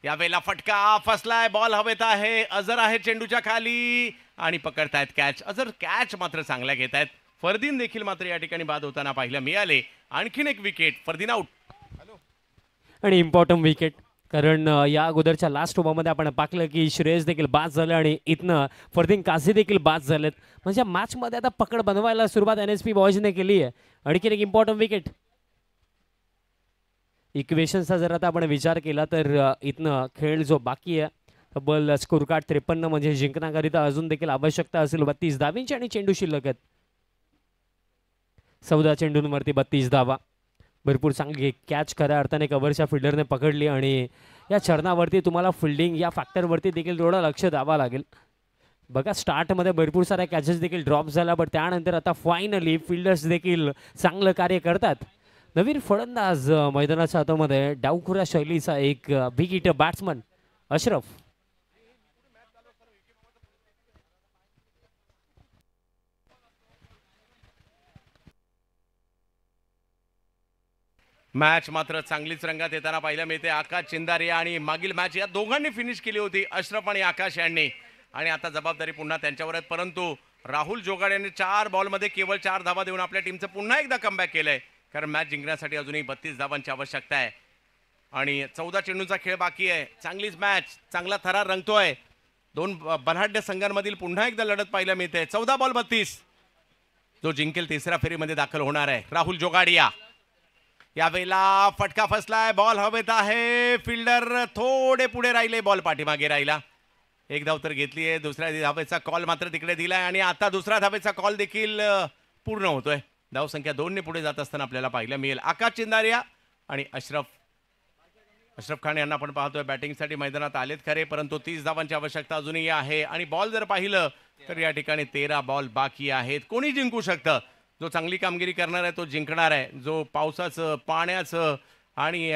यावेळेला फटका फसलाय, बॉल हवेत आहे, अझर आहे चेंडूच्या खाली आणि पकडतायत कॅच. अझर कॅच मात्र चांगल्या घेत आहेत. फरदीन देखील मात्र या ठिकाणी बाद होताना पाहायला मिळाले. आणखीन एक विकेट, फरदीन आउट. आणि इम्पॉर्टंट विकेट, कारण या अगोदरच्या लास्ट ओव्हरमध्ये आपण पाहिलं की श्रेयस देखील बाद झालं आणि इथनं फरदीन काझी देखील बाद झालेत. म्हणजे मॅचमध्ये आता पकड बनवायला सुरुवात NSP बॉयजने केली आहे. आणखीन एक इम्पॉर्टंट विकेट. इक्वेशनचा जर आता आपण विचार केला तर इथनं खेळ जो बाकी आहे तब्बल स्कोर कार्ड 53 म्हणजे जिंकण्याकरिता अजून देखील आवश्यकता असेल 32 धावांची आणि चेंडू शिल्लक आहेत 14 चेंडूंवरती 32 धावा. भरपूर चांगली कॅच खऱ्या अर्थाने कव्हरच्या फिल्डरने पकडली आणि या चरणावरती तुम्हाला फिल्डिंग या फॅक्टरवरती देखील थोडं लक्ष द्यावं लागेल. बघा स्टार्टमध्ये भरपूर साऱ्या कॅचेस देखील ड्रॉप झाल्या, पण त्यानंतर आता फायनली फिल्डर्स देखील चांगलं कार्य करतात. नवीन फलंदाज मैदानाच्या हातामध्ये डावखुऱ्या शैलीचा एक big hitter batsman Ashraf. Match मात्र चांगलीच रंगात येताना पाहायला मिळते. आकाश चिंदारिया आणि मागील मॅच या दोघांनी फिनिश केली होती, अशरफ आणि आकाश यांनी, आणि आता जबाबदारी पुन्हा त्यांच्यावर आहे. परंतु राहुल जोगाड यांनी 4 बॉलमध्ये केवळ 4 धावा देऊन आपल्या टीमचं पुन्हा एकदा कमबॅक केलंय, कारण मॅच जिंकण्यासाठी अजूनही 32 धावांची आवश्यकता आहे आणि 14 चेंडूंचा खेळ बाकी आहे. चांगलीच मॅच, चांगला थरार रंगतोय. दोन बलाढ्य संघांमधील पुन्हा एकदा लढत पाहायला मिळते. 14 बॉल 32. जो जिंकेल तिसऱ्या फेरीमध्ये दाखल होणार आहे राहुल जोगाडिया. यावेळेला फटका फसलाय, बॉल हवेत आहे, फिल्डर थोडे पुढे राहिले, बॉल पाठीमागे राहिला. एक धाव तर घेतली आहे, दुसऱ्या धावेचा कॉल मात्र तिकडे दिलाय आणि आता दुसऱ्या धावेचा कॉल देखील पूर्ण होतोय. धाव संख्या 2 ने पुढे जात असताना आपल्याला पाहायला मिळेल आकाश चिंदारिया आणि अशरफ खान यांना आपण पाहतोय बॅटिंगसाठी मैदानात आलेत खरे, परंतु 30 धावांची आवश्यकता अजूनही आहे. आणि बॉल जर पाहिलं तर या ठिकाणी 13 बॉल बाकी आहेत. कोणी जिंकू शकतं. जो चांगली कामगिरी करणार आहे तो जिंकणार आहे. जो पावसाचं पाण्याचं आणि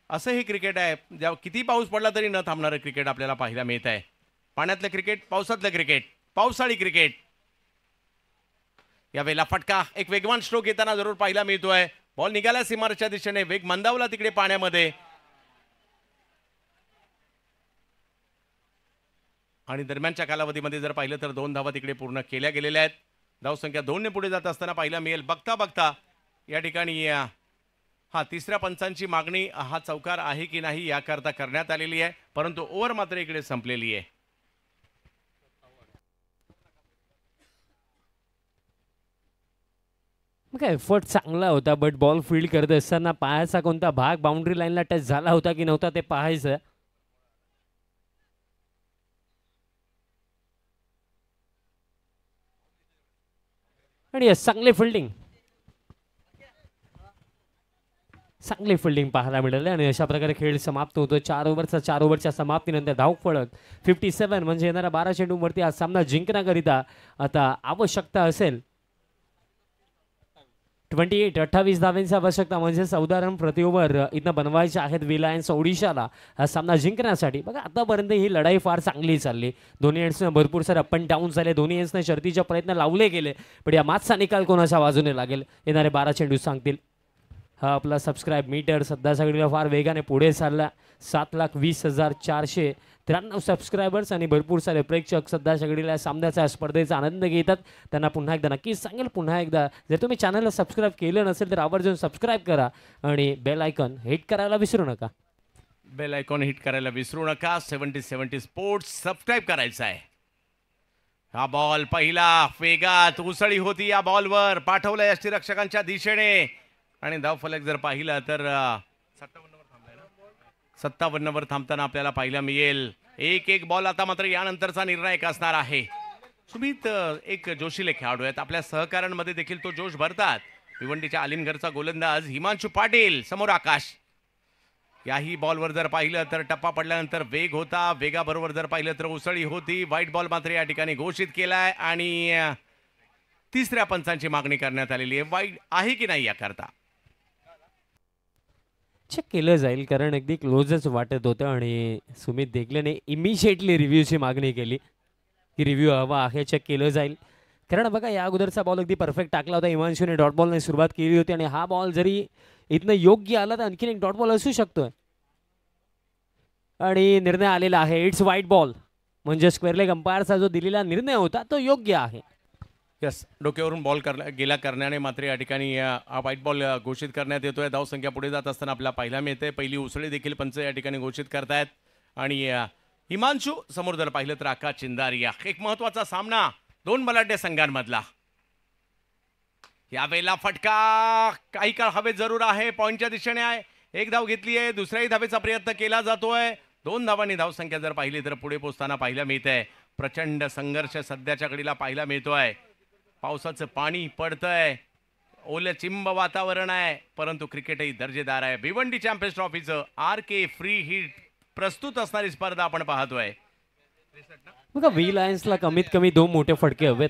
असं हे क्रिकेट आहे, जेव्हा किती पाऊस पडला तरी न थांबणारं क्रिकेट आपल्याला पाहायला मिळत आहे. पाण्यातलं क्रिकेट, पावसातलं क्रिकेट, पावसाळी क्रिकेट. यावेळेला फटका, एक वेगवान स्ट्रोक येताना जरूर पाहायला मिळतोय. बॉल निघाला सीमारेषेच्या दिशेने, वेग मंदावला तिकडे पाण्यामध्ये आणि दरम्यानच्या कालावधीमध्ये जर पाहिलं तर 2 धावा तिकडे पूर्ण केल्या गेलेल्या आहेत. धाव संख्या 2 ने पुढे जात असताना पाहायला मिळेल. बघता बघता या ठिकाणी तिसऱ्या पंचांची मागणी हा चौकार आहे की नाही याकरता करण्यात आलेली आहे, परंतु ओव्हर मात्र इकडे संपलेली आहे. काय एफर्ट चांगला होता, बट बॉल फील्ड करत असताना पायाचा कोणता भाग बाउंड्री लाईनला टच झाला होता की नव्हता ते पाहायचं. आणि चांगली फिल्डिंग पाहायला मिळाली आणि अशा प्रकारे खेळ समाप्त होतो. 4 ओव्हरच्या समाप्तीनंतर धाव फलक 57 म्हणजे येणाऱ्या 12 चेंडूंवरती हा सामना जिंकण्याकरिता आता आवश्यकता असेल 28 धावांची आवश्यकता, म्हणजे 14 रन प्रति ओव्हर इथं बनवायचे आहेत रिलायन्स ओडिशाला हा सामना जिंकण्यासाठी. बघा आतापर्यंत ही लढाई फार चांगली चालली. दोन्ही एंड्सनं भरपूर सारे अप अँड डाऊन झाले, दोन्ही एंड्सनं शर्तीचे प्रयत्न लावले गेले, पण या मॅचचा निकाल कोणाच्या बाजूने लागेल येणारे 12 चेंडू सांगतील. हा आपला सबस्क्राईब मीटर सध्या सगळीला फार वेगाने पुढे चालला. 7,20,493 सबस्क्रायबर्स आणि भरपूर सारे प्रेक्षक सध्या सगळीला सामन्याच्या स्पर्धेचा आनंद घेतात. त्यांना पुन्हा एकदा नक्कीच सांगेल, पुन्हा एकदा जर तुम्ही चॅनलला सबस्क्राईब केलं नसेल तर आवर्जून सबस्क्राईब करा आणि बेल आयकॉन हिट करायला विसरू नका. बेल आयकॉन हिट करायला विसरू नका. 70 स्पोर्ट्स सबस्क्राईब करायचं आहे. हा बॉल पहिला वेगात उसळी होती, या बॉलवर पाठवलं यष्टीरक्षकांच्या दिशेने आणि धाव फलक जर पाहिला तर 57 वर थांबताना आपल्याला पाहायला मिळेल. एक बॉल आता मात्र यानंतरचा निर्णायक असणार आहे. सुमित एक जोशीले खेळाडू आहेत, आपल्या सहकाऱ्यांमध्ये देखील तो जोश भरतात. भिवंडीच्या आलिमगडचा गोलंदाज हिमांशू पाटील समोर आकाश. याही बॉलवर जर पाहिलं तर टप्पा पडल्यानंतर वेग होता, वेगाबरोबर जर पाहिलं तर उसळी होती. व्हाईट बॉल मात्र या ठिकाणी घोषित केलाय आणि तिसऱ्या पंचांची मागणी करण्यात आलेली आहे. वाईट आहे की नाही याकरता चेक केलं जाईल, कारण अगदी क्लोजच वाटत होतं आणि सुमित देखलेने इमिजिएटली रिव्ह्यूची मागणी केली की रिव्ह्यू हवा आहे, चेक केलं जाईल. कारण बघा या अगोदरचा बॉल अगदी परफेक्ट टाकला होता हिमांशूने, डॉट बॉलने सुरुवात केली होती आणि हा बॉल जरी इथनं योग्य आला तर आणखीन एक डॉट बॉल असू शकतोय आणि निर्णय आलेला आहे इट्स व्हाईट बॉल. म्हणजे स्क्वेअर लेग अंपायरचा जो दिलेला निर्णय होता तो योग्य आहे. यस, डोक्यावरून बॉल गेला करण्याने मात्र या ठिकाणी हा व्हाईट बॉल घोषित करण्यात येतोय. धावसंख्या पुढे जात असताना आपल्याला पाहायला मिळते. पहिली उसळी देखील पंच या ठिकाणी घोषित करतायत आणि हिमांशू समोर जर पाहिलं तर आकाश चिंदारिया. एक महत्वाचा सामना दोन बलाढ्य संघांमधला. यावेळेला फटका काही काळ हवेत जरूर आहे, पॉईंटच्या दिशेने आहे. एक धाव घेतली आहे, दुसऱ्याही धावेचा प्रयत्न केला जातोय. 2 धावांनी धावसंख्या जर पाहिली तर पुढे पोहोचताना पाहायला मिळतंय. प्रचंड संघर्ष सध्याच्या घडीला पाहायला मिळतोय. पावसाचं पाणी पडतंय, ओले चिंब वातावरण आहे, परंतु क्रिकेटही दर्जेदार आहे. भिवंडी चॅम्पियन्स ट्रॉफीचं RK फ्री हिट प्रस्तुत असणारी स्पर्धा आपण पाहतोय. बघा व्ही लायन्सला कमीत कमी 2 मोठे फटके हवेत.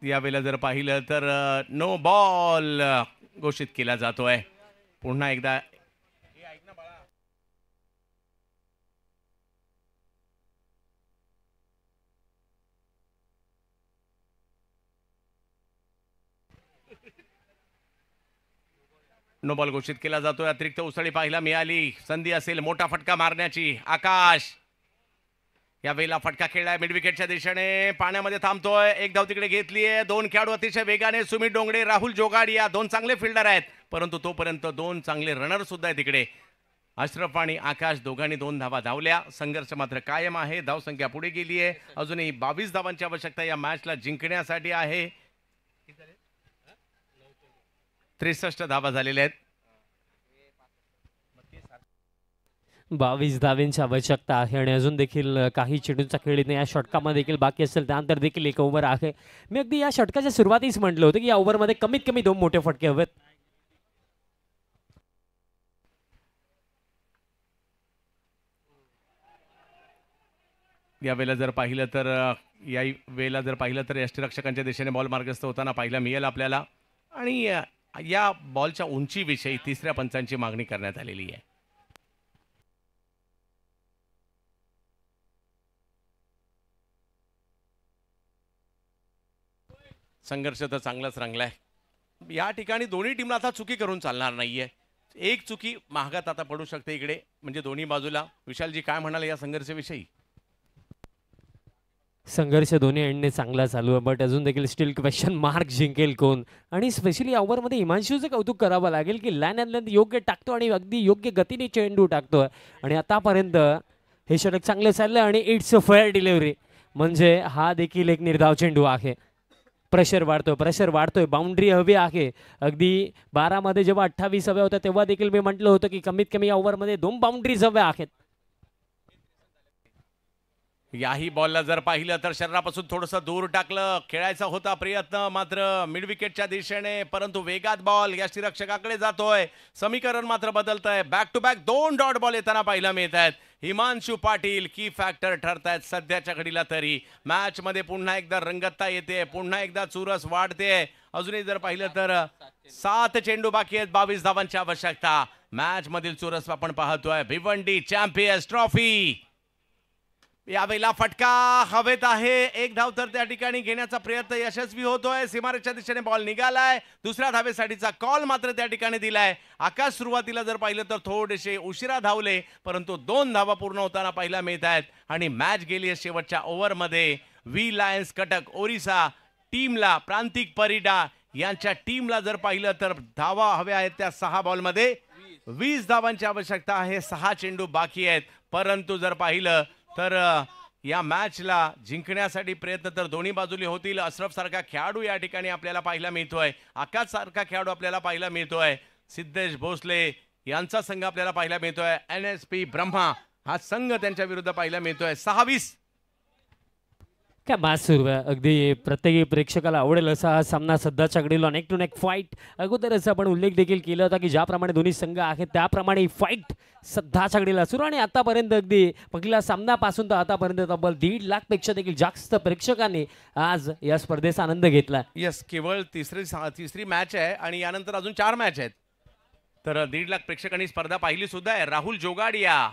यावेळेला जर पाहिलं तर नो बॉल घोषित केला जातोय. पुन्हा एकदा नो बॉल घोषित केला जातोय. अतिरिक्त उसळी पाहायला मिळाली, संधी असेल मोठा फटका मारण्याची. आकाश यावेळेला फटका खेळलाय मिड विकेटच्या दिशेने, पाण्यामध्ये थांबतोय. एक धाव तिकडे घेतलीये. 2 खेळाडू अतिशय वेगाने, सुमित डोंगरे, राहुल जोगाडिया 2 चांगले फिल्डर आहेत, परंतु तोपर्यंत 2 चांगले रनर सुद्धा आहे तिकडे. अशरफ आणि आकाश दोघांनी 2 धावा धावल्या. संघर्ष मात्र कायम आहे. धावसंख्या पुढे गेली आहे. अजूनही 22 धावांची आवश्यकता या मॅचला जिंकण्यासाठी आहे. 63 धावा झालेल्या आहेत. 22 धावांची आवश्यकता आहे आणि अजून देखील काही चेंडूंचा खेळ या षटकामध्ये देखील बाकी असेल, त्यानंतर देखील एक ओव्हर आहे. मी अगदी या षटकाच्या सुरुवातीस म्हटलं होतं की या ओव्हरमध्ये कमीत कमी 2 मोठे फटके हवेत. या वेळेला जर पाहिलं तर यष्टिरक्षकांच्या दिशेने बॉल मार्गस्थ होताना पाहायला मिळेल आपल्याला. आणि या बॉलच्या उंचीविषयी 3ऱ्या पंचांची मागणी करण्यात आलेली आहे. संघर्ष तर चांगलाच रंगलाय या ठिकाणी. दोन्ही टीमला आता चुकी करून चालणार नाहीये. एक चुकी महागात आता पडू शकते इकडे, म्हणजे दोन्ही बाजूला. विशालजी काय म्हणाले या संघर्षाविषयी? संघर्ष दोन्ही एंडने चांगला चालू आहे, बट अजून देखील स्टील क्वेश्चन मार्क जिंकेल कोण. आणि स्पेशली या ओव्हरमध्ये हिमांशूचं कौतुक करावं लागेल की लाईन अँड लेंथ योग्य टाकतो आणि अगदी योग्य गतीने चेंडू टाकतोय. आणि आतापर्यंत हे षटक चांगले चाललं आणि इट्स अ फेअर डिलिव्हरी. म्हणजे हा देखील एक निर्धाव चेंडू आहे. प्रेशर वाढतोय, बाउंड्री हवी आहे. अगदी 12 मध्ये जेव्हा 28 हव्या होत्या तेव्हा देखील मी म्हटलं होतं की कमीत कमी या ओव्हरमध्ये 2 बाउंड्रीज हव्या आहेत. याही बॉलला जर पाहिलं तर शरीरापासून थोडंसं दूर टाकलं. खेळायचा होता प्रयत्न मात्र मिड विकेटच्या दिशेने, परंतु वेगात बॉल यष्टिरक्षकाकडे जातोय. समीकरण मात्र बदलतंय. Back to back 2 dot ball येताना पाहायला मिळत आहेत. हिमांशू पाटील की फॅक्टर ठरतायत सध्याच्या घडीला तरी. मॅच मध्ये पुन्हा एकदा रंगतता येते, पुन्हा एकदा चुरस वाढते. अजूनही जर पाहिलं तर 7 चेंडू बाकी आहेत, 22 धावांची आवश्यकता. मॅच मधील चुरस आपण पाहतोय. Bhiwandi champions trophy. यावेळेला फटका हवेत आहे. एक धाव तर त्या ठिकाणी घेण्याचा प्रयत्न यशस्वी होतोय. सीमारेषेच्या दिशेने बॉल निघालाय. दुसऱ्या धावेसाठीचा कॉल मात्र त्या ठिकाणी दिलाय. आकाश सुरुवातीला जर पाहिलं तर थोडेसे उशिरा धावले, परंतु 2 धावा पूर्ण होताना पाहायला मिळत आहेत. आणि मॅच गेली आहे शेवटच्या ओव्हरमध्ये. व्ही लायन्स कटक ओरिसा टीमला, प्रांतिक परिडा यांच्या टीमला जर पाहिलं तर धावा हव्या आहेत त्या 6 बॉलमध्ये. 20 धावांची आवश्यकता आहे. 6 चेंडू बाकी आहेत, परंतु जर पाहिलं तर या मॅचला जिंकण्यासाठी प्रयत्न तर दोन्ही बाजूले होतील. अशरफ सारखा खेळाडू या ठिकाणी आपल्याला पाहायला मिळतोय. आकाश सारखा खेळाडू आपल्याला पाहायला मिळतोय. सिद्धेश भोसले यांचा संघ आपल्याला पाहायला मिळतोय. NSP ब्रह्मा हा संघ त्यांच्या विरुद्ध पाहायला मिळतोय. 6-20 काय मॅच सुरू आहे. अगदी प्रत्येकी प्रेक्षकाला आवडेल असा हा सामना सध्याच्या घडीला. Neck to neck fight. अगोदरच आपण उल्लेख देखील केला होता की ज्याप्रमाणे दोन्ही संघ आहेत त्याप्रमाणे ही फाईट सध्याच्या घडीला सुरू. आणि आतापर्यंत अगदी पहिल्या सामन्यापासून तर आतापर्यंत तब्बल 1.5 लाखपेक्षा देखील जास्त प्रेक्षकांनी आज या स्पर्धेचा आनंद घेतला. यस, केवळ तिसरी मॅच आहे आणि यानंतर अजून 4 मॅच आहेत. तर 1.5 लाख प्रेक्षकांनी स्पर्धा पाहिली सुद्धा आहे. राहुल जोगाडिया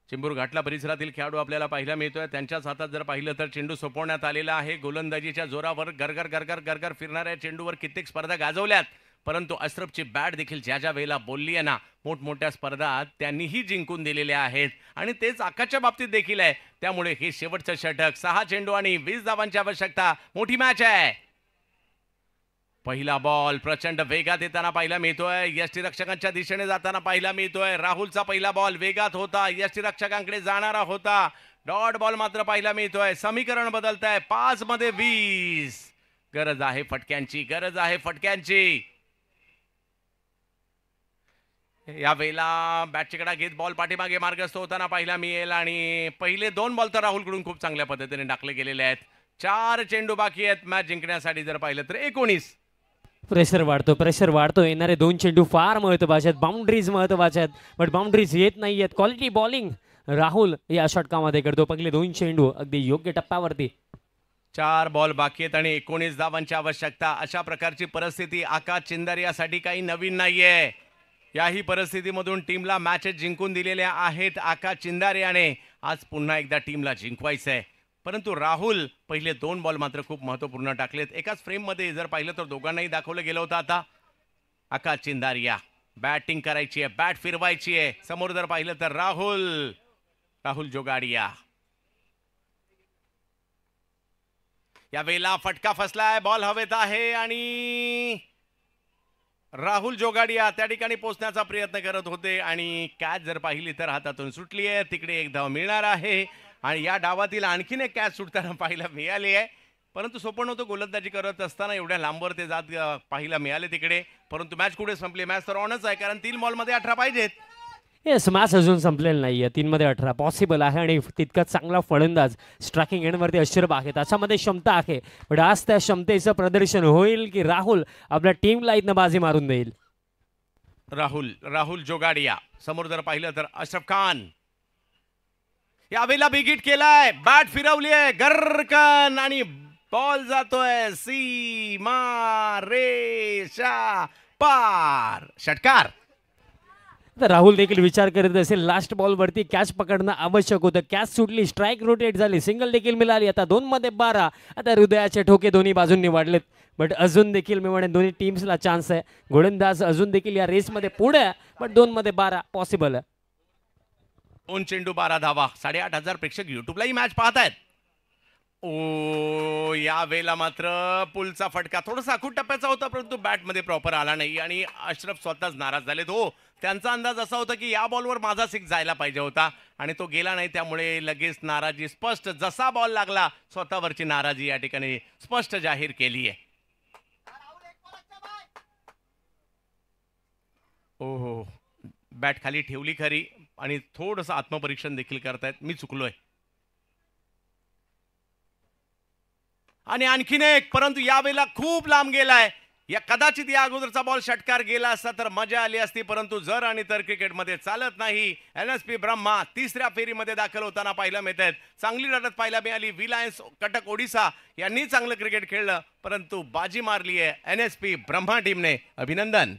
चिंबूर घाटला परिसरातील खेळाडू आपल्याला पाहायला मिळतोय. त्यांच्याच हातात जर पाहिलं तर चेंडू सोपवण्यात आलेला आहे. गोलंदाजीच्या जोरावर गरगर गरगर गरगर फिरणाऱ्या चेंडूवर कित्येक स्पर्धा गाजवल्यात, परंतु अशरफची बॅट देखील ज्या ज्या वेळेला बोलली आहे ना, मोठमोठ्या स्पर्धा त्यांनीही जिंकून दिलेल्या आहेत आणि तेच आकाशच्या बाबतीत देखील आहे. त्यामुळे हे शेवटचं षटक, 6 चेंडू आणि 20 धावांची आवश्यकता. मोठी मॅच आहे. पहिला बॉल प्रचंड वेगात येताना पाहायला मिळतोय. यष्टीरक्षकांच्या दिशेने जाताना पाहायला मिळतोय. राहुलचा पहिला बॉल वेगात होता, यष्टीरक्षकांकडे जाणारा होता. डॉट बॉल मात्र पाहायला मिळतोय. समीकरण बदलत आहे. 5 मध्ये 20. गरज आहे फटक्यांची, गरज आहे फटक्यांची. यावेळेला बॅटचेकडा घेत बॉल पाठीमागे मार्गस्थ होताना पाहायला मिळेल आणि पहिले 2 बॉल तर राहुलकडून खूप चांगल्या पद्धतीने टाकले गेलेले आहेत. 4 चेंडू बाकी आहेत मॅच जिंकण्यासाठी. जर पाहिलं तर 19. प्रेशर वाढतो. येणारे 2 चेंडू फार महत्वाचे आहेत. बाउंड्रीज महत्वाचे आहेत, बट बाउंड्रीज येत नाही आहेत. क्वालिटी बॉलिंग राहुल या षटकामध्ये करतो. पहिले 2 चेंडू अगदी योग्य टप्प्यावरती. 4 बॉल बाकी आहेत आणि 19 धावांची आवश्यकता. अशा प्रकारची परिस्थिती आकाश चिंदारियासाठी काही नवीन नाहीये. याही परिस्थितीमधून टीमला मॅचेस जिंकून दिलेल्या आहेत आकाश चिंदारियाने. आज पुन्हा एकदा टीमला जिंकवायचं आहे. परंतु राहुल पहिले 2 बॉल मात्र खूप महत्त्वपूर्ण टाकलेत. एकाच फ्रेममध्ये जर पाहिलं तर दोघांनाही दाखवलं गेलं होतं. आता आकाश चिंदारिया बॅटिंग करायची आहे, बॅट फिरवायची आहे. समोर जर पाहिलं तर राहुल जोगाडिया. यावेळेला फटका फसलाय, बॉल हवेत आहे आणि राहुल जोगाडिया त्या ठिकाणी पोहोचण्याचा प्रयत्न करत होते आणि कॅच जर पाहिली तर हातातून सुटली आहे. तिकडे 1 धाव मिळणार आहे आणि या डावातील आणखीन एक कॅच सुटताना पाहायला मिळाली आहे. परंतु सोपं नव्हतं गोलंदाजी करत असताना एवढ्या लांबवर ते जात पाहायला मिळाले तिकडे. परंतु मॅच कुठे संपली? मॅच तर ऑनच आहे, कारण 3 बॉलमध्ये 18 पाहिजेत. येस, मॅच अजून संपलेलं नाहीये. 3 मध्ये 18 पॉसिबल आहे आणि तितका चांगला फलंदाज स्ट्रायकिंग एंडवरती अशरफ आहे. त्याच्यामध्ये क्षमता आहे, पण आज त्या क्षमतेचं प्रदर्शन होईल की राहुल आपल्या टीमला इथनं बाजी मारून देईल? राहुल जोगाडिया. समोर जर पाहिलं तर अशरफ खान. यावेळेला बिग हिट केलाय, बॅट फिरवली आहे गरकन आणि बॉल जातोय सीमा रेषा पार. षटकार. तर राहुल देखील विचार करत असेल लास्ट बॉलवरती कॅच पकडणं आवश्यक होतं. कॅच सुटली, स्ट्राईक रोटेट झाली, सिंगल देखील मिळाली. आता 2 मध्ये 12. आता हृदयाचे ठोके दोन्ही बाजूंनी वाढलेत, बट अजून देखील मी म्हणेन दोन्ही टीम्सला चान्स आहे. गोलंदाज अजून देखील या रेसमध्ये पुढे आहे, बट 2 मध्ये 12 पॉसिबल आहे. 2 चेंडू 12 धावा. 8,500 प्रेक्षक युट्यूबलाही मॅच पाहतायत. ओ, या वेळेला मात्र पुलचा फटका थोडासा आखूड टप्प्याचा होता, परंतु बॅटमध्ये प्रॉपर आला नाही आणि अशरफ स्वतःच नाराज झालेत. हो, त्यांचा अंदाज असा होता की या बॉलवर माझा 6 जायला पाहिजे होता आणि तो गेला नाही. त्यामुळे लगेच नाराजी स्पष्ट, जसा बॉल लागला स्वतःवरची नाराजी या ठिकाणी स्पष्ट जाहीर केली आहे. हो, बॅट खाली ठेवली खरी आणि थोडंसं आत्मपरीक्षण देखील करतायत. मी चुकलोय. आणि आणखीन एक, परंतु यावेळेला खूप लांब गेलाय. या कदाचित या अगोदरचा बॉल षटकार गेला असता तर मजा आली असती, परंतु जर आणि तर क्रिकेटमध्ये चालत नाही. NSP ब्रह्मा 3ऱ्या फेरीमध्ये दाखल होताना पाहायला मिळत आहेत. चांगली लढत पाहायला मिळाली. विलायन्स कटक ओडिसा यांनी चांगलं क्रिकेट खेळलं, परंतु बाजी मारली आहे NSP ब्रह्मा टीमने. अभिनंदन.